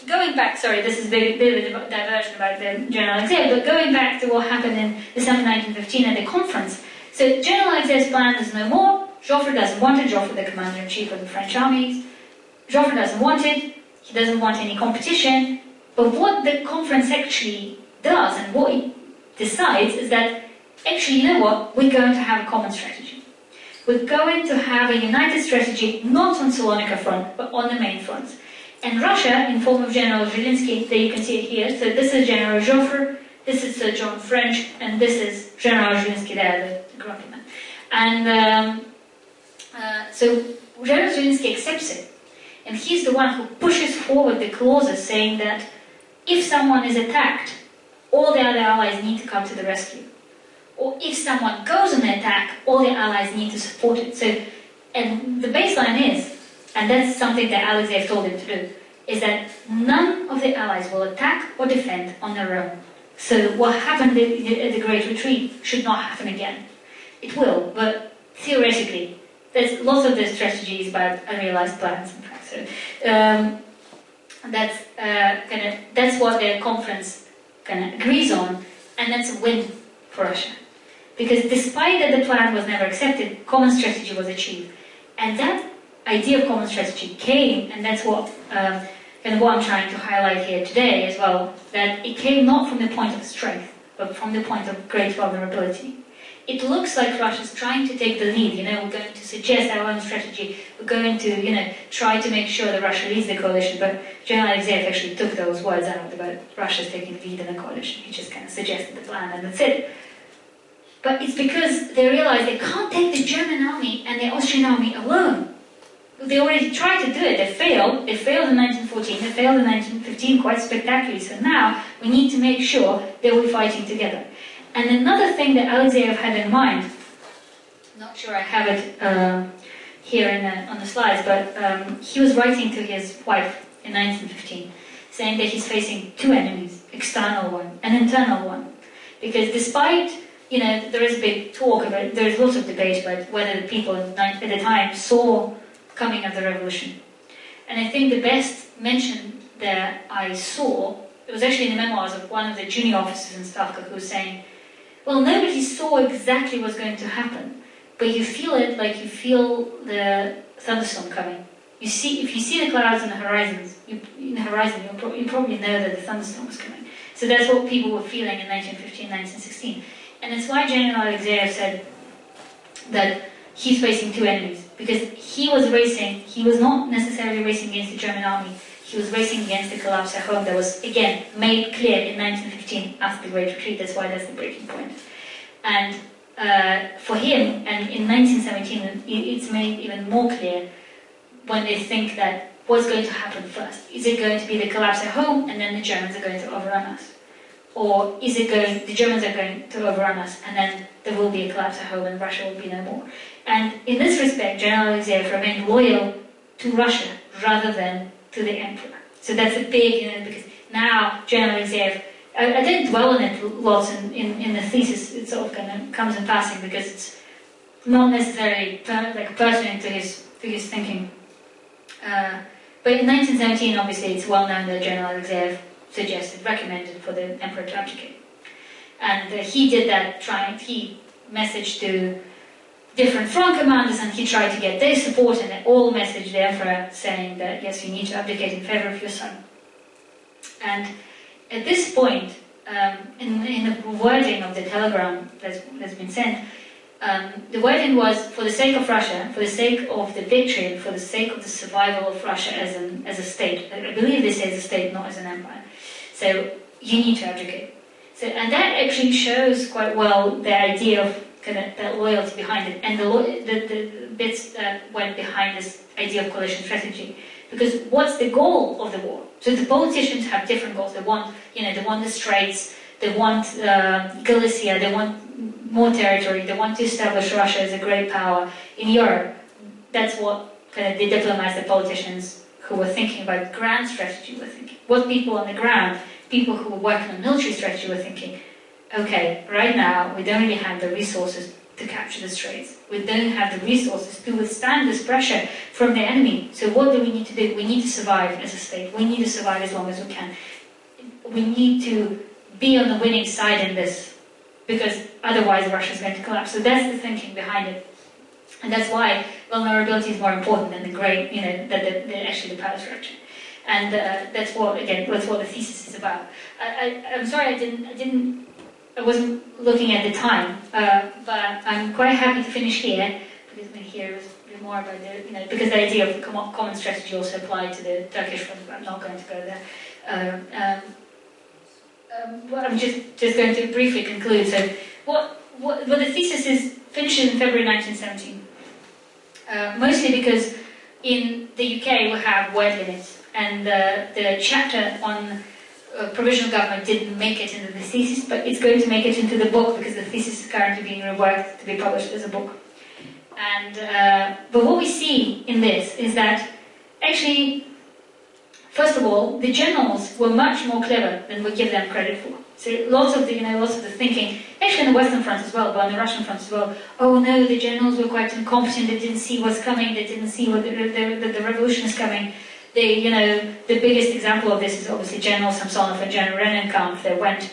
going back, sorry, this is a bit of a diversion about the General Alexeyev, but going back to what happened in December 1915 at the conference. So General Alexeyev's plan is no more. Joffre doesn't want it. Joffre, the commander-in-chief of the French armies. Joffre doesn't want it. He doesn't want any competition. But what the conference actually does and what it decides is that, actually, you know what? We're going to have a common strategy. We're going to have a united strategy, not on Salonika front, but on the main fronts. And Russia, in form of General Zhilinsky, there you can see it here. So this is General Joffre, this is Sir John French, and this is General Zhilinsky there, the grumpy man. And so General Zhilinsky accepts it. And he's the one who pushes forward the clauses saying that if someone is attacked, all the other allies need to come to the rescue. Or if someone goes on the attack, all the allies need to support it. So, and the baseline is, and that's something that Alexeyev told him to do, is that none of the allies will attack or defend on their own. So what happened at the Great Retreat should not happen again. It will, but theoretically, there's lots of the strategies about unrealized plans, in fact. So that's what the conference kind of agrees on, and that's a win for Russia. Because despite that the plan was never accepted, common strategy was achieved. And that idea of common strategy came, and that's what what I'm trying to highlight here today as well, that it came not from the point of strength, but from the point of great vulnerability. It looks like Russia's trying to take the lead, we're going to suggest our own strategy, we're going to, try to make sure that Russia leads the coalition, but General Alexeyev actually took those words out about Russia's taking the lead in the coalition. He just kind of suggested the plan and that's it. But it's because they realized they can't take the German army and the Austrian army alone. They already tried to do it, they failed. They failed in 1914, they failed in 1915 quite spectacularly, so now we need to make sure that we're fighting together. And another thing that Alexeyev had in mind, not sure I have it here on the slides, but he was writing to his wife in 1915, saying that he's facing two enemies, external one and internal one. Because despite, there is a big talk about, there is lots of debate about whether the people at the time saw coming of the revolution. And I think the best mention that I saw, it was actually in the memoirs of one of the junior officers in Stavka who was saying, well, nobody saw exactly what's going to happen, but you feel it like you feel the thunderstorm coming. If you see the clouds on the horizon, you probably know that the thunderstorm was coming. So that's what people were feeling in 1915, 1916. And that's why General Alexeyev said that he's facing two enemies, because he was not necessarily racing against the German army, he was racing against the collapse at home that was, again, made clear in 1915 after the Great Retreat. That's why that's the breaking point. And for him, and in 1917, it's made even more clear when they think that what's going to happen first. Is it going to be the collapse at home and then the Germans are going to overrun us? Or is it the Germans are going to overrun us and then there will be a collapse at home and Russia will be no more? And in this respect, General Alexeyev remained loyal to Russia rather than to the emperor. So that's a big, because now General Alexeyev, I didn't dwell on it lots in the thesis. It sort of kind of comes in passing because it's not necessarily pertinent to his thinking. But in 1917, obviously, it's well known that General Alexeyev recommended for the emperor to abdicate. And he did that, he messaged to different front commanders and he tried to get their support, and they all messaged the emperor saying that, yes, you need to abdicate in favor of your son. And at this point, in the wording of the telegram that's been sent, the wording was, for the sake of Russia, for the sake of the victory, and for the sake of the survival of Russia as a state. I believe they say as a state, not as an empire. So you need to abdicate. So, and that actually shows quite well the idea of kind of that loyalty behind it, and the bits that went behind this idea of coalition strategy. Because what's the goal of the war? So the politicians have different goals. They want, they want the Straits, they want Galicia, they want more territory, they want to establish Russia as a great power in Europe. That's what kind of the diplomats, the politicians who were thinking about grand strategy were thinking. What people on the ground, people who were working on military strategy were thinking, okay, right now we don't really have the resources to capture the Straits. We don't have the resources to withstand this pressure from the enemy. So what do we need to do? We need to survive as a state. We need to survive as long as we can. We need to be on the winning side in this, because otherwise Russia is going to collapse. So that's the thinking behind it. And that's why vulnerability is more important than the great, actually the power structure. And that's what the thesis is about. I'm sorry I wasn't looking at the time, but I'm quite happy to finish here, because here is a bit more about the, because the idea of common strategy also applied to the Turkish front, but I'm not going to go there. Well, I'm just going to briefly conclude. So, what the thesis is finished in February 1917, mostly because in the UK we have word limits, and the chapter on provisional government didn't make it into the thesis, but it's going to make it into the book because the thesis is currently being reworked to be published as a book. And but what we see in this is that actually, first of all, the generals were much more clever than we give them credit for. So lots of the thinking, actually on the Western Front as well, but on the Russian Front as well. Oh no, the generals were quite incompetent. They didn't see what's coming. They didn't see what the revolution is coming. They, the biggest example of this is obviously General Samsonov and General Rennenkampf. They went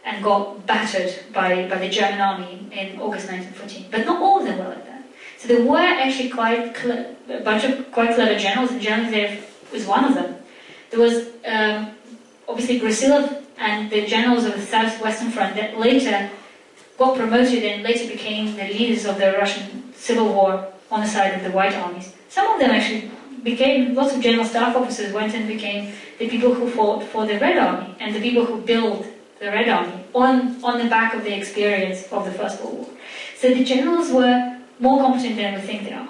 and got battered by the German army in August 1914. But not all of them were like that. So there were actually a bunch of quite clever generals, and General Zaev was one of them. There was obviously Brusilov and the generals of the South-Western Front that later got promoted and later became the leaders of the Russian Civil War on the side of the White Armies. Some of them actually became, lots of general staff officers went and became the people who fought for the Red Army and the people who built the Red Army on the back of the experience of the First World War. So the generals were more competent than we think they are.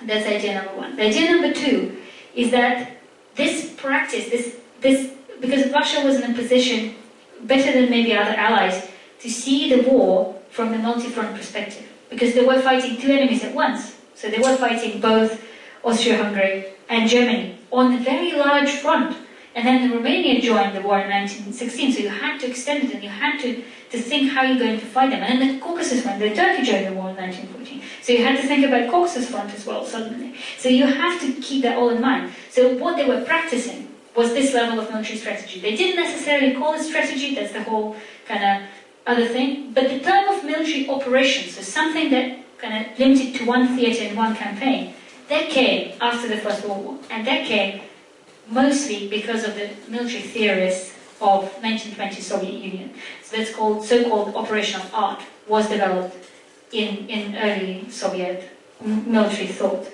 That's idea number one. The idea number two is that this practice, because Russia was in a position, better than maybe other allies, to see the war from the multi-front perspective. Because they were fighting two enemies at once. So they were fighting both Austria-Hungary and Germany on a very large front. And then Romania joined the war in 1916, so you had to extend it and you had to think how you're going to fight them. And then the Caucasus Front, the Turkey joined the war in 1914. So you had to think about Caucasus Front as well, suddenly. So you have to keep that all in mind. So what they were practicing was this level of military strategy. They didn't necessarily call it strategy, that's the whole kind of other thing, but the term of military operations, so something that kind of limited to one theatre in one campaign, that came after the First World War, and that came mostly because of the military theorists of 1920 Soviet Union. So that's called so-called operational art was developed in early Soviet military thought.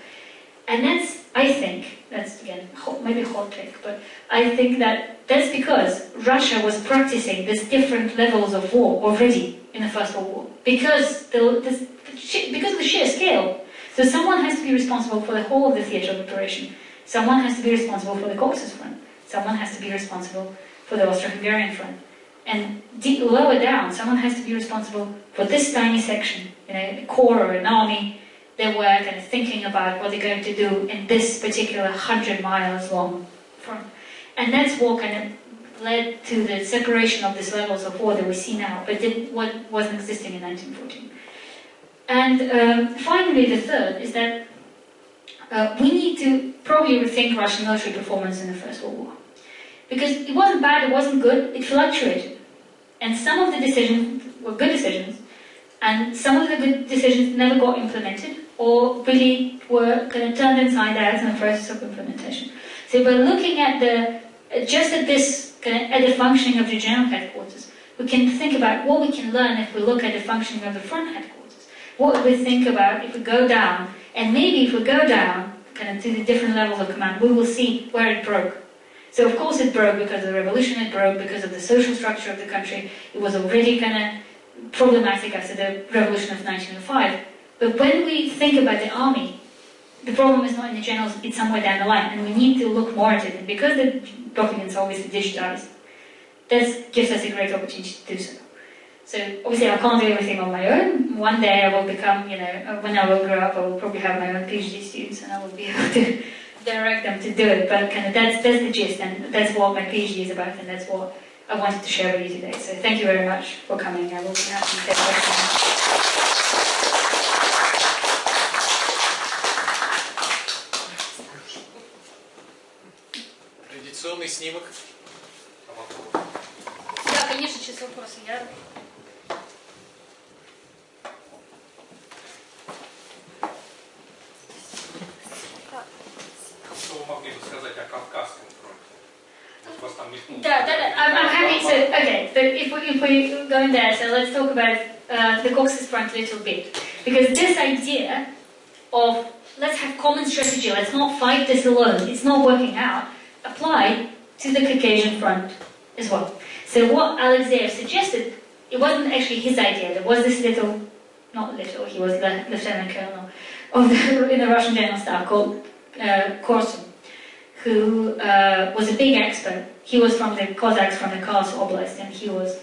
And that's, I think, that's again, maybe a hot take, but I think that that's because Russia was practicing these different levels of war already in the First World War. Because of the sheer scale. So someone has to be responsible for the whole of the theatre of operation. Someone has to be responsible for the Caucasus Front. Someone has to be responsible for the Austro-Hungarian Front. And lower down, someone has to be responsible for this tiny section, a corps or an army. They were kind of thinking about what they're going to do in this particular 100 miles long front. And that's what kind of led to the separation of these levels of war that we see now, but what wasn't existing in 1914. And finally, the third is that we need to probably rethink Russian military performance in the First World War. Because it wasn't bad, it wasn't good, it fluctuated. And some of the decisions were good decisions, and some of the good decisions never got implemented, or really were kind of turned inside out in the process of implementation. So by looking at the functioning of the general headquarters, we can think about what we can learn if we look at the functioning of the front headquarters. What we think about if we go down, and maybe if we go down kind of to the different levels of command, we will see where it broke. So of course it broke because of the revolution, it broke because of the social structure of the country. It was already kind of problematic after the revolution of 1905. But when we think about the army, the problem is not in the generals, it's somewhere down the line, and we need to look more at it. And because the documents are obviously digitized, that gives us a great opportunity to do so. So obviously I can't do everything on my own. One day I will become, when I will grow up, I will probably have my own PhD students and I will be able to direct them to do it. But kind of that's the gist, and that's what my PhD is about, and that's what I wanted to share with you today. So thank you very much for coming. I will be happy to take questions. Традиционный снимок. Да, конечно, сейчас вопросы. Что вы могли бы сказать о Кавказском фронте? У вас там мелькнуло. Да. I'm happy to. Okay, but if we go in there, so let's talk about the Caucasus Front a little bit, because this idea of let's have common strategy, let's not fight this alone, it's not working out, applied to the Caucasian Front as well. So what Alexeyev suggested, it wasn't actually his idea. There was this he was the lieutenant colonel in the Russian general staff called Korsun, who was a big expert. He was from the Cossacks from the Kars Oblast, and he was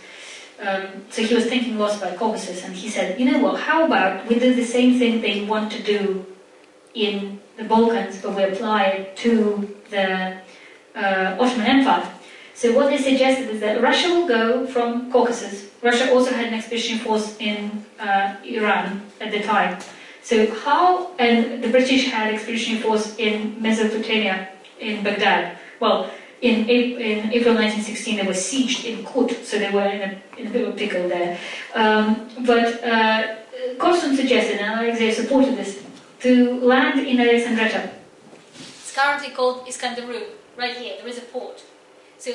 thinking lots about Caucasus, and he said, you know what, how about we do the same thing they want to do in the Balkans, but we apply it to the Ottoman Empire. So what they suggested is that Russia will go from Caucasus. Russia also had an expeditionary force in Iran at the time. And the British had expeditionary force in Mesopotamia, in Baghdad. Well, in April 1916 they were sieged in Kut, so they were in a bit of a pickle there. But Korsun suggested, and Alexei supported this, to land in Alexandretta. It's currently called Iskandarun, right here, there is a port. So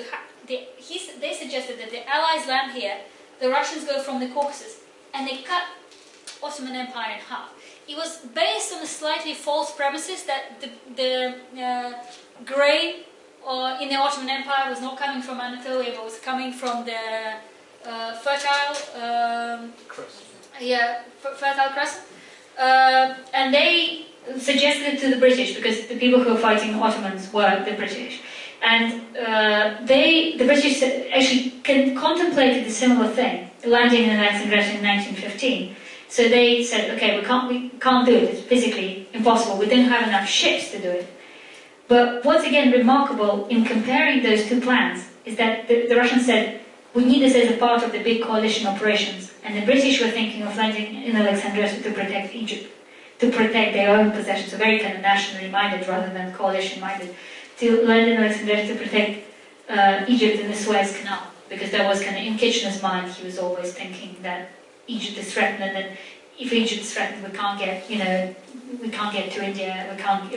they suggested that the Allies land here, the Russians go from the Caucasus, and they cut Ottoman Empire in half. It was based on a slightly false premises that the grain in the Ottoman Empire was not coming from Anatolia, but was coming from the fertile crescent. And they suggested it to the British, because the people who were fighting the Ottomans were the British. And the British actually contemplated a similar thing, landing in Alexandria in 1915. So they said, okay, we can't do it, it's physically impossible, we didn't have enough ships to do it. But what's again remarkable in comparing those two plans is that the Russians said, we need this as a part of the big coalition operations, and the British were thinking of landing in Alexandria to protect Egypt, to protect their own possessions, so very kind of nationally minded rather than coalition minded, to land in Alexandria to protect Egypt in the Suez Canal, because that was kind of in Kitchener's mind. He was always thinking that Egypt is threatened, and then if Egypt is threatened, we can't get to India.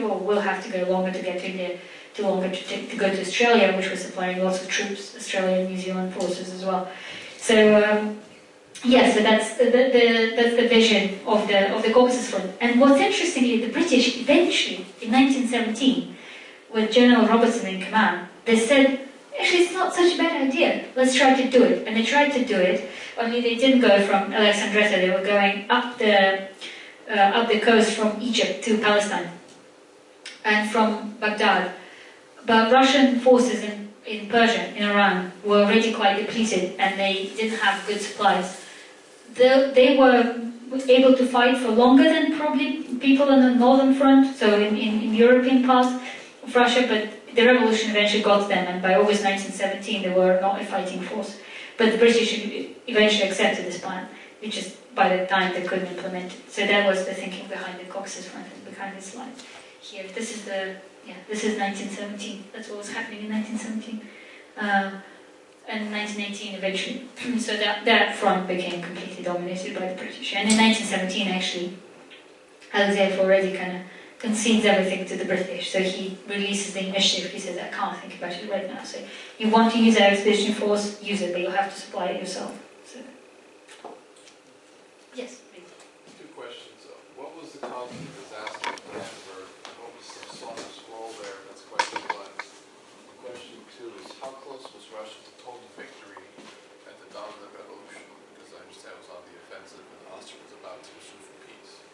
We'll have to go longer to get to India, to go to Australia, which was supplying lots of troops, Australia and New Zealand forces as well. So so that's the vision of the Caucasus Front. And what's interesting is the British eventually, in 1917, with General Robertson in command, they said, actually, it's not such a bad idea. Let's try to do it. And they tried to do it, only they didn't go from Alexandretta. They were going up the coast from Egypt to Palestine and from Baghdad. But Russian forces in Persia, in Iran, were already quite depleted, and they didn't have good supplies. They were able to fight for longer than probably people on the northern front, so in European parts of Russia, but the revolution eventually got them, and by August 1917 they were not a fighting force. But the British eventually accepted this plan, which is by the time they couldn't implement it. So that was the thinking behind the Caucasus Front, and behind this slide here. This is 1917. That's what was happening in 1917. And 1918 eventually. So that front became completely dominated by the British. And in 1917 actually, Alexei already kind of concedes everything to the British, so he releases the initiative. He says, I can't think about it right now. So you want to use our expedition force, use it, but you'll have to supply it yourself. So, yes? Two questions. What was the cause of the disaster at Brandenburg? What was Samsonov's role there? That's question one. Question two is, how close was Russia to total victory at the dawn of the revolution? Because I understand it was on the offensive and Austria was about to sue for peace.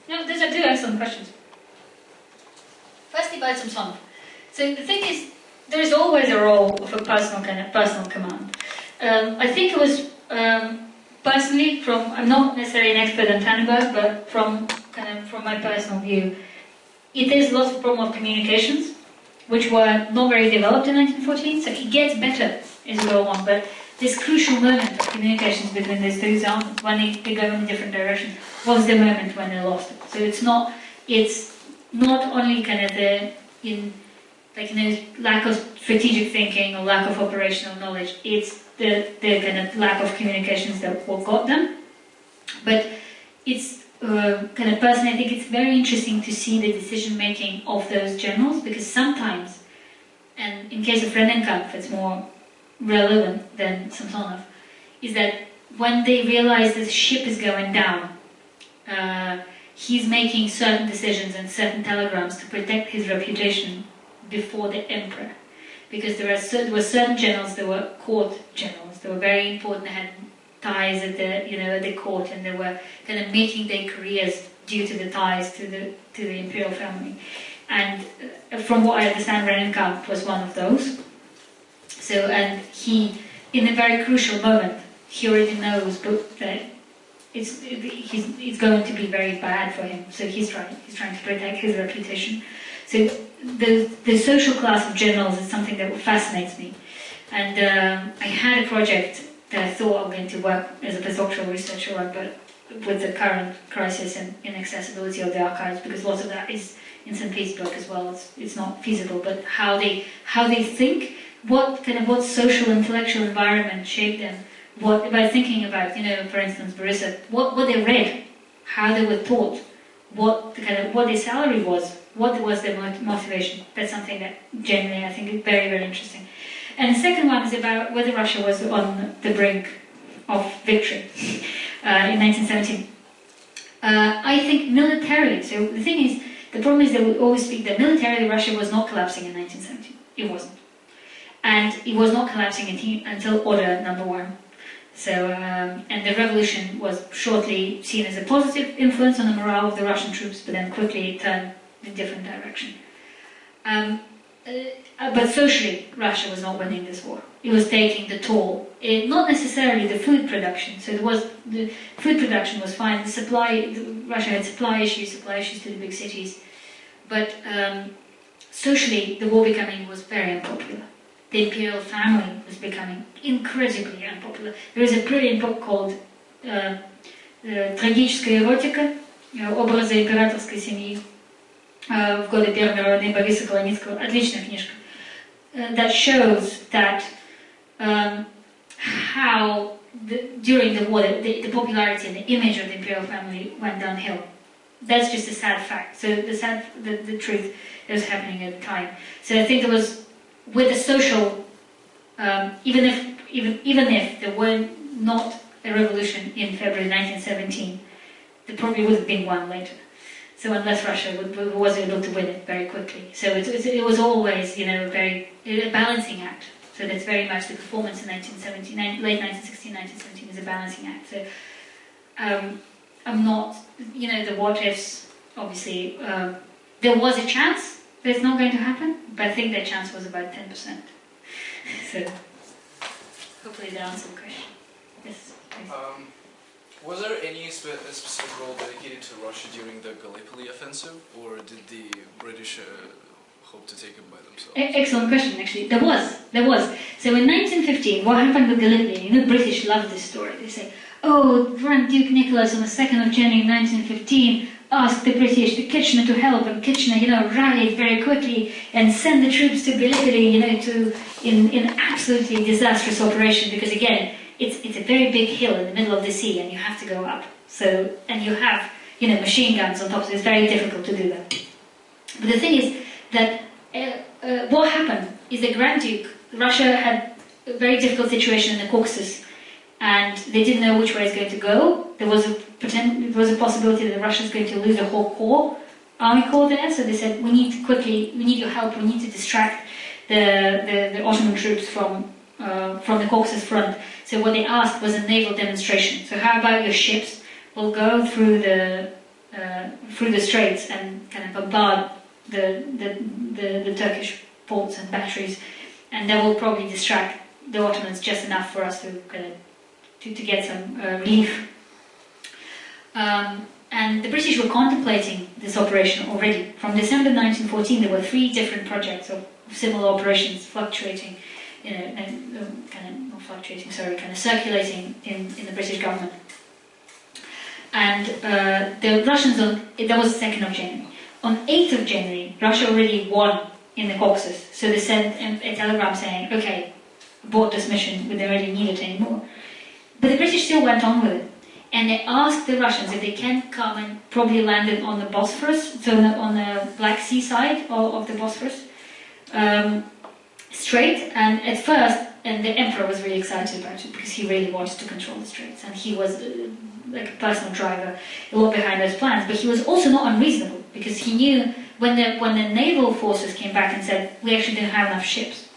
No, those are two excellent questions. Firstly, about Samsonov. So the thing is, there is always a role of a personal command. I think it was personally, I'm not necessarily an expert on Tannenberg, but from my personal view, it is lots of problem of communications, which were not very developed in 1914. So it gets better as we go on, but this crucial moment of communications between these two zones, when they go in different directions, was the moment when they lost it. So it's not only kind of lack of strategic thinking or lack of operational knowledge. It's the kind of lack of communications that what got them. But it's kind of personally, I think it's very interesting to see the decision making of those generals, because sometimes, and in case of Rennenkampf, it's more relevant than Samsonov, is that when they realize that the ship is going down, he's making certain decisions and certain telegrams to protect his reputation before the emperor, because there were certain generals that were court generals. They were very important. They had ties at the court, and they were kind of making their careers due to the ties to the imperial family. And from what I understand, Rennenkamp was one of those. So, and he, in a very crucial moment, he already knows that it's going to be very bad for him. So he's trying to protect his reputation. So the social class of generals is something that fascinates me. And I had a project that I thought I'm going to work as a postdoctoral researcher on, but with the current crisis and inaccessibility of the archives, because lots of that is in St. Petersburg as well, it's not feasible. But how they think, what social intellectual environment shaped them, by thinking about, for instance, Borisov, what they read, how they were taught, what their salary was, what was their motivation. That's something that generally I think is very, very interesting. And the second one is about whether Russia was on the brink of victory in 1917. I think militarily, so the problem is that we always speak that militarily Russia was not collapsing in 1917. It wasn't. And it was not collapsing until Order Number 1. So, and the revolution was shortly seen as a positive influence on the morale of the Russian troops, but then quickly turned in a different direction. But socially, Russia was not winning this war. It was taking the toll. Not necessarily the food production. So the food production was fine. Russia had supply issues to the big cities. But socially, the war was very unpopular. The imperial family was becoming incredibly unpopular. There is a brilliant book called «Трагическая эротика», «Образы императорской семьи» в годы первого народа Бориса Колоницкого. Отличная книжка. That shows that how during the war the popularity and the image of the imperial family went downhill. That's just a sad fact. So the truth that was happening at the time. So I think there was, with the social, even if there were not a revolution in February 1917, there probably would have been one later. So unless Russia was able to win it very quickly. So it was always, a balancing act. So that's very much the performance in 1917, late 1916, 1917 is a balancing act. So I'm not, the what ifs, obviously, there was a chance that it's not going to happen, but I think that chance was about 10%. So hopefully that answers the question. Yes, please. Was there any specific role dedicated to Russia during the Gallipoli offensive, or did the British hope to take it by themselves? Excellent question, actually. There was. So in 1915, what happened with Gallipoli? The British love this story. They say, Grand Duke Nicholas on the 2nd of January 1915 asked the British to Kitchener to help, and Kitchener, rallied very quickly and sent the troops to Gallipoli, in absolutely disastrous operation, because again, it's a very big hill in the middle of the sea, and you have to go up. So, and you have, machine guns on top, so it's very difficult to do that. But the thing is that what happened is the Grand Duke, Russia had a very difficult situation in the Caucasus, and they didn't know which way it's going to go. There was a possibility that Russia is going to lose a whole army corps there, so they said, we need your help, we need to distract the Ottoman troops from the Caucasus front. So what they asked was a naval demonstration. So how about your ships will go through the straits and kind of bombard the Turkish ports and batteries, and that will probably distract the Ottomans just enough for us to get some relief. And the British were contemplating this operation already. From December 1914, there were 3 different projects of similar operations fluctuating, circulating in the British government. And the Russians, that was the 2nd of January. On 8th of January, Russia already won in the Caucasus. So they sent a telegram saying, okay, abort this mission, we don't really need it anymore. But the British still went on with it. And they asked the Russians if they can come and probably land on the Bosphorus, so on the Black Sea side of the Bosphorus, strait. And at first, and the emperor was really excited about it because he really wanted to control the straits, and he was like a personal driver, a lot behind those plans. But he was also not unreasonable, because he knew when the naval forces came back and said, we actually don't have enough ships,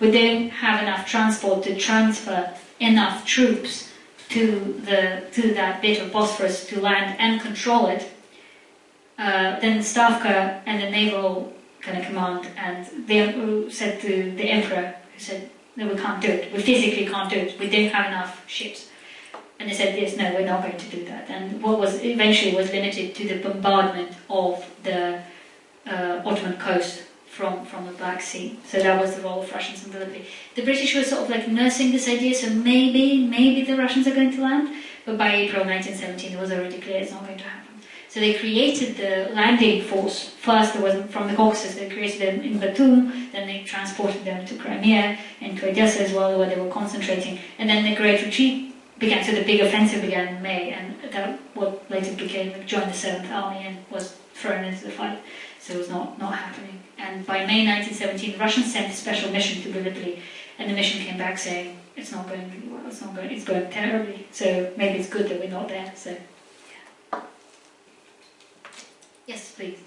we don't have enough transport to transfer enough troops to that bit of Bosphorus to land and control it, then the Stavka and the naval kind of command and they said to the emperor, who said, no, we can't do it. We physically can't do it. We don't have enough ships. And they said, yes, no, we're not going to do that. And what was eventually was limited to the bombardment of the Ottoman coast from the Black Sea. So that was the role of Russians in Gallipoli. The British were sort of like nursing this idea, so maybe the Russians are going to land. But by April 1917, it was already clear it's not going to happen. So they created the landing force. First, there was from the Caucasus, they created them in Batum, then they transported them to Crimea and to Odessa as well, where they were concentrating. And then the Great Retreat began, so the big offensive began in May, and that what later became joined the 7th Army and was thrown into the fight. So it was not happening. And by May 1917, the Russians sent a special mission to Gallipoli, and the mission came back saying, it's not going really well, it's going terribly, so maybe it's good that we're not there. So. Yes, please.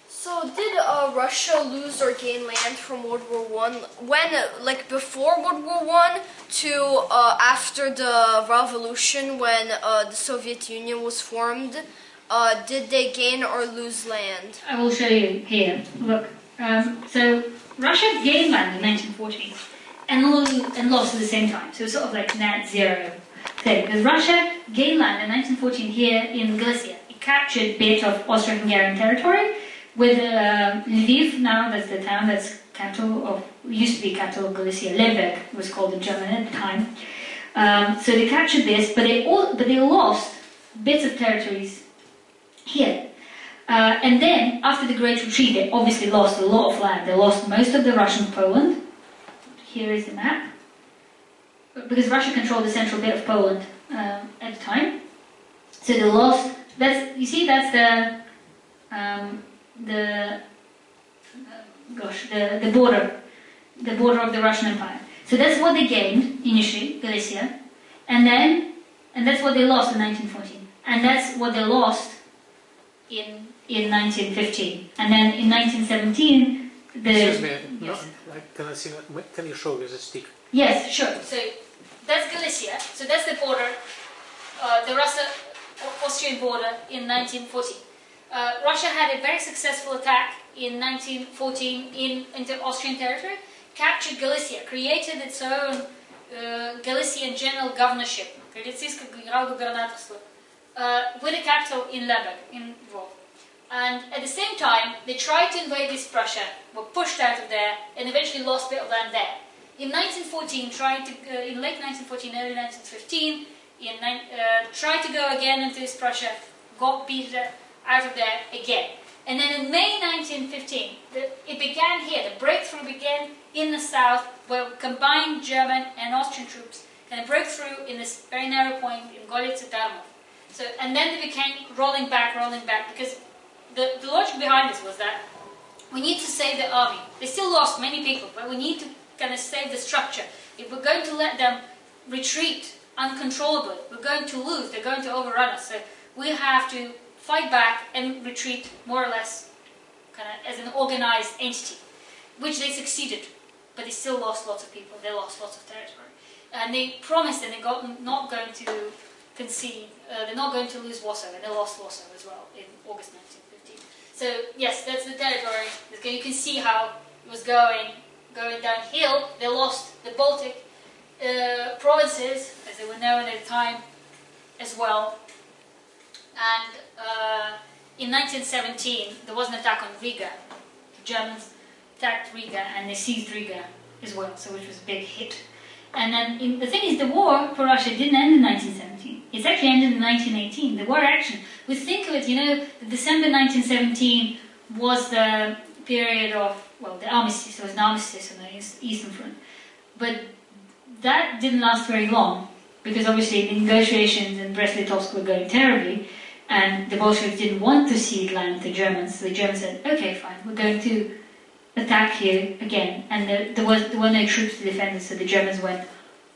So did Russia lose or gain land from World War One? When, like before World War One to after the revolution, when the Soviet Union was formed, did they gain or lose land? I will show you here. Look, so Russia gained land in 1914 and lost at the same time. So it's sort of like net zero thing. Because Russia gained land in 1914 here in Galicia. Captured bit of Austro-Hungarian territory with Lviv, now that's the town that's capital of, used to be capital of Galicia, Lemberg was called in German at the time. So they captured this, but they lost bits of territories here. And then, after the Great Retreat, they obviously lost a lot of land. They lost most of the Russian Poland. Here is the map. Because Russia controlled the central bit of Poland at the time. So they lost. That's the border of the Russian Empire. So that's what they gained initially, Galicia, and that's what they lost in 1914, and that's what they lost in 1915, and then in 1917 Excuse me, yes. can you show me the stick? Yes, sure. So that's Galicia. So that's the border, the Russo-Austrian border in 1914. Russia had a very successful attack in 1914 into Austrian territory, captured Galicia, created its own Galician general governorship, with a capital in Lemberg, in Lvov. And at the same time, they tried to invade East Prussia, were pushed out of there, and eventually lost a bit of land there. In 1914, in late 1914, early 1915, tried to go again into East Prussia, got beat out of there again. And then in May 1915, it began here. The breakthrough began in the south, where combined German and Austrian troops kind of broke through in this very narrow point in Golice-Tarnów. So, and then they became rolling back, because the logic behind this was that we need to save the army. They still lost many people, but we need to kind of save the structure. If we're going to let them retreat uncontrollably, we're going to lose, they're going to overrun us. So we have to fight back and retreat more or less kind of as an organized entity, which they succeeded, but they still lost lots of people, they lost lots of territory. And they promised that they're not going to concede, they're not going to lose Warsaw, and they lost Warsaw as well in August 1915. So yes, that's the territory. You can see how it was going downhill. They lost the Baltic provinces, as they were known at the time, as well. And in 1917, there was an attack on Riga. The Germans attacked Riga, and they seized Riga as well, so which was a big hit. And then the thing is, the war for Russia didn't end in 1917. It's actually ended in 1918. The war action. We think of it, December 1917 was the period of, the armistice. There was an armistice on the Eastern Front. But that didn't last very long, because obviously the negotiations in Brest-Litovsk were going terribly, and the Bolsheviks didn't want to cede land to Germans. So the Germans said, okay, fine, we're going to attack you again. And there were no troops to defend us, so the Germans went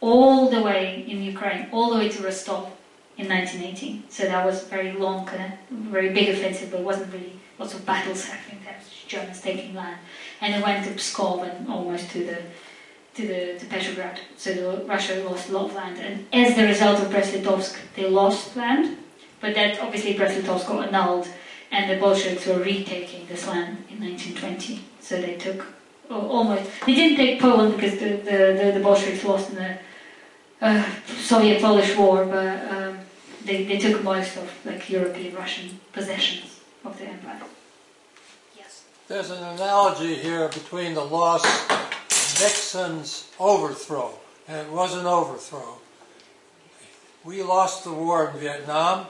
all the way in Ukraine, all the way to Rostov in 1918. So that was a very long, very big offensive, but it wasn't really lots of battles happening there. Germans taking land. And they went to Pskov and almost to to Petrograd. So Russia lost a lot of land, and as the result of Brest-Litovsk, they lost land. But that obviously Brest-Litovsk got annulled, and the Bolsheviks were retaking this land in 1920. So they took almost. They didn't take Poland because the Bolsheviks lost in the Soviet-Polish War, but they took most of like European Russian possessions of the empire. Yes. There's an analogy here between the loss of Nixon's overthrow, and it was an overthrow. We lost the war in Vietnam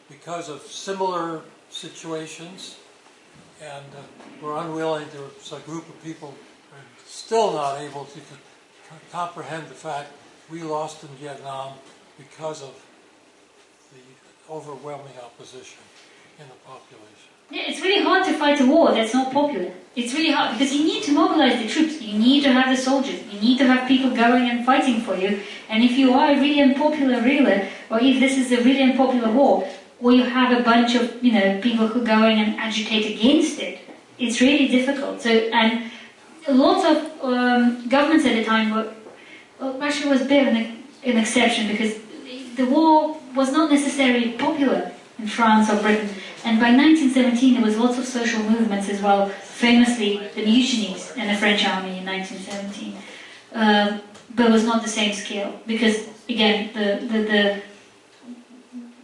because of similar situations, and we're unwilling to, so a group of people are still not able to comprehend the fact we lost in Vietnam because of the overwhelming opposition in the population. Yeah, it's really hard to fight a war that's not popular. It's really hard because you need to mobilize the troops. You need to have the soldiers. You need to have people going and fighting for you. And if you are a really unpopular ruler, or if this is a really unpopular war, or you have a bunch of people who go in and agitate against it, it's really difficult. So and lots of governments at the time were. Well, Russia was a bit of an exception because the war was not necessarily popular in France or Britain. And by 1917 there was lots of social movements as well, famously the mutinies in the French army in 1917. But it was not the same scale because, again,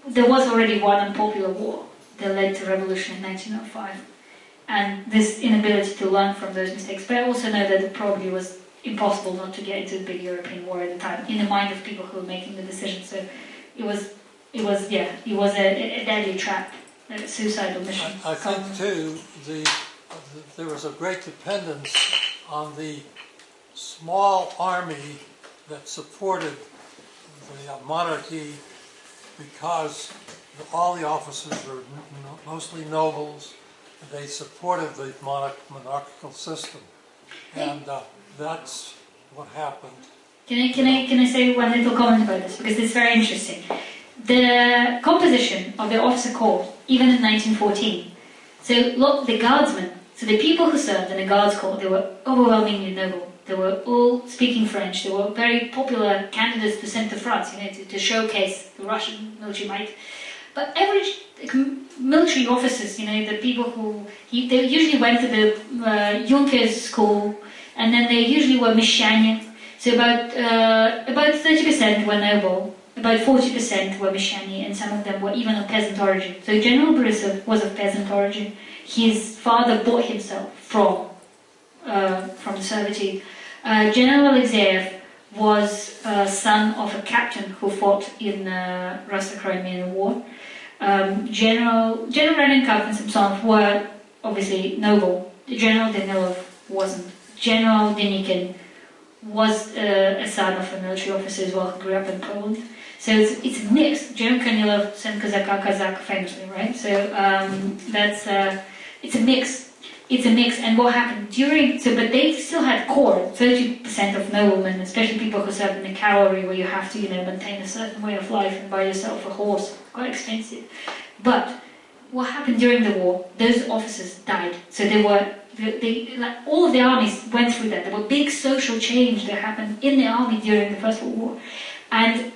there was already one unpopular war that led to revolution in 1905. And this inability to learn from those mistakes. But I also know that it probably was impossible not to get into a big European war at the time, in the mind of people who were making the decision. So it was a deadly trap, a suicidal mission. I think too, there was a great dependence on the small army that supported the monarchy because all the officers were mostly nobles. They supported the monarchical system, and that's what happened. Can I say one little comment about this, because it's very interesting. The composition of the officer corps, even in 1914, so look, the guardsmen, so the people who served in the guards corps, they were overwhelmingly noble. They were all speaking French. They were very popular candidates to send to France, to showcase the Russian military might. But average military officers, the people they usually went to the Junkers school, and then they usually were mishani. So about 30% were noble, about 40% were mishani, and some of them were even of peasant origin. So General Borisov was of peasant origin. His father bought himself from the servitude. General Alexeyev was son of a captain who fought in Russo-Crimean War. General Renenkov and Samsonov were obviously noble. General Danilov wasn't. General Denikin was a son of a military officer as well, who grew up in Poland. So it's a mix. General Kornilov sent Kazak famously, right? So it's a mix. It's a mix. And what happened but they still had core, 30% of noblemen, especially people who served in the cavalry, where you have to, maintain a certain way of life and buy yourself a horse, quite expensive. But what happened during the war? Those officers died. So all of the armies went through that. There were big social change that happened in the army during the First World War, and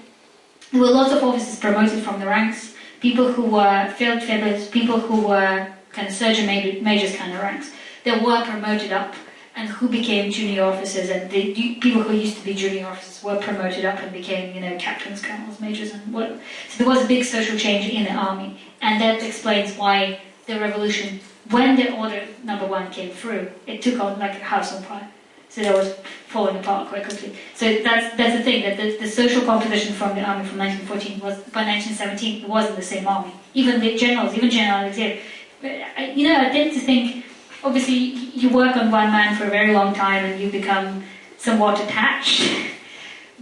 there were lots of officers promoted from the ranks. People who were field fibbers, people who were kind of surgeon majors kind of ranks, that were promoted up and who became junior officers, and the people who used to be junior officers were promoted up and became, captains, colonels, majors, and what. So there was a big social change in the army, and that explains why the revolution, when the order number 1 came through, it took on like a house on fire. So that was falling apart quite quickly. So that's the thing, that the social composition from the army from 1914 was, by 1917, it wasn't the same army. Even the generals, even General Alexeyev. I tend to think, obviously, you work on one man for a very long time and you become somewhat attached.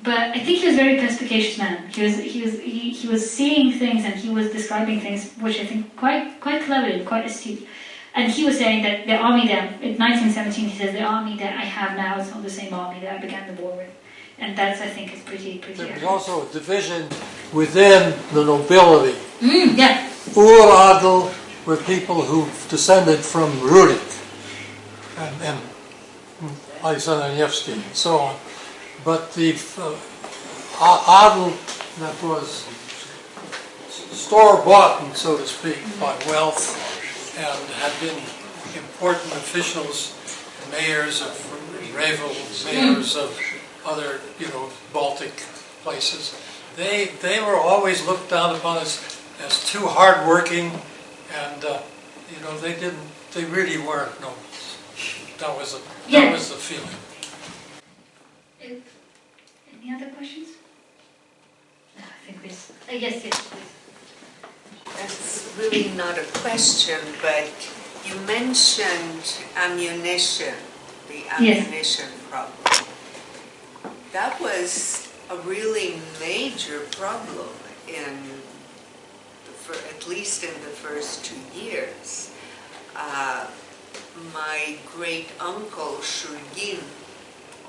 But I think he was a very perspicacious man. He was seeing things, and he was describing things which I think quite cleverly, quite astute. And he was saying that the army that, in 1917, he says, the army that I have now is not the same army that I began the war with. And that's, I think, is pretty There was accurate. also a division within the nobility. Yeah. Uradel were people who descended from Rurik. And Alexander Nevsky and so on. But the adel that was store-bought, so to speak, by wealth and had been important officials, mayors of Revel, mayors of other, Baltic places. They were always looked down upon as too hardworking, and they really weren't nobles. That was the feeling. Any other questions? No, I think this. Yes, please. That's really not a question, but you mentioned ammunition, the ammunition problem. That was a really major problem at least in the first 2 years. My great uncle Shurgin,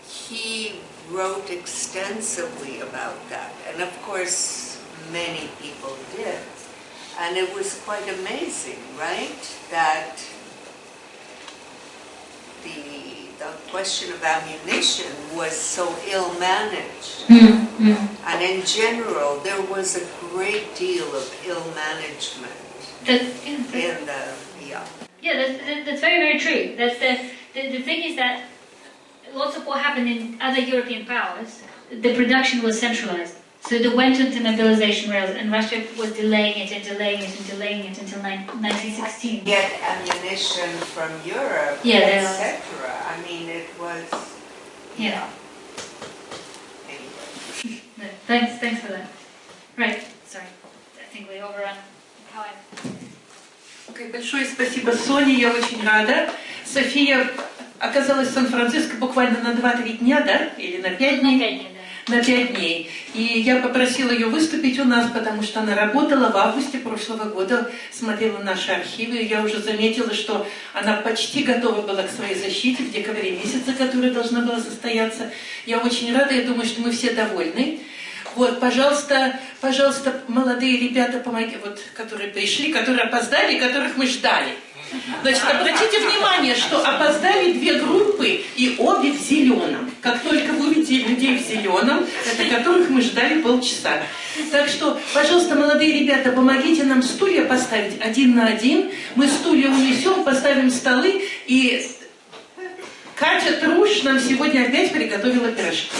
he wrote extensively about that, and of course many people did. And it was quite amazing, right, that the question of ammunition was so ill managed. And in general, there was a great deal of ill management That's very, very true. That's the thing is that lots of what happened in other European powers, the production was centralized. So they went into mobilization rails, and Russia was delaying it until 1916. Get ammunition from Europe, etc. I mean, it was. Yeah. Anyway. No, thanks for that. Right. Sorry, I think we overrun time. Большое спасибо, Соне, я очень рада. София оказалась в Сан-Франциско буквально на 2-3 дня, да? Или на 5 дней? На 5 дней. И я попросила ее выступить у нас, потому что она работала в августе прошлого года, смотрела наши архивы, и я уже заметила, что она почти готова была к своей защите в декабре месяце, которая должна была состояться. Я очень рада, я думаю, что мы все довольны. Вот, пожалуйста, молодые ребята, помогите, вот, которые пришли, которые опоздали, которых мы ждали. Значит, обратите внимание, что опоздали 2 группы, и обе в зеленом. Как только вы увидите людей в зеленом, это которых мы ждали полчаса. Так что, пожалуйста, молодые ребята, помогите нам стулья поставить 1 на 1. Мы стулья унесем, поставим столы, и Катя Труш нам сегодня опять приготовила пирожки.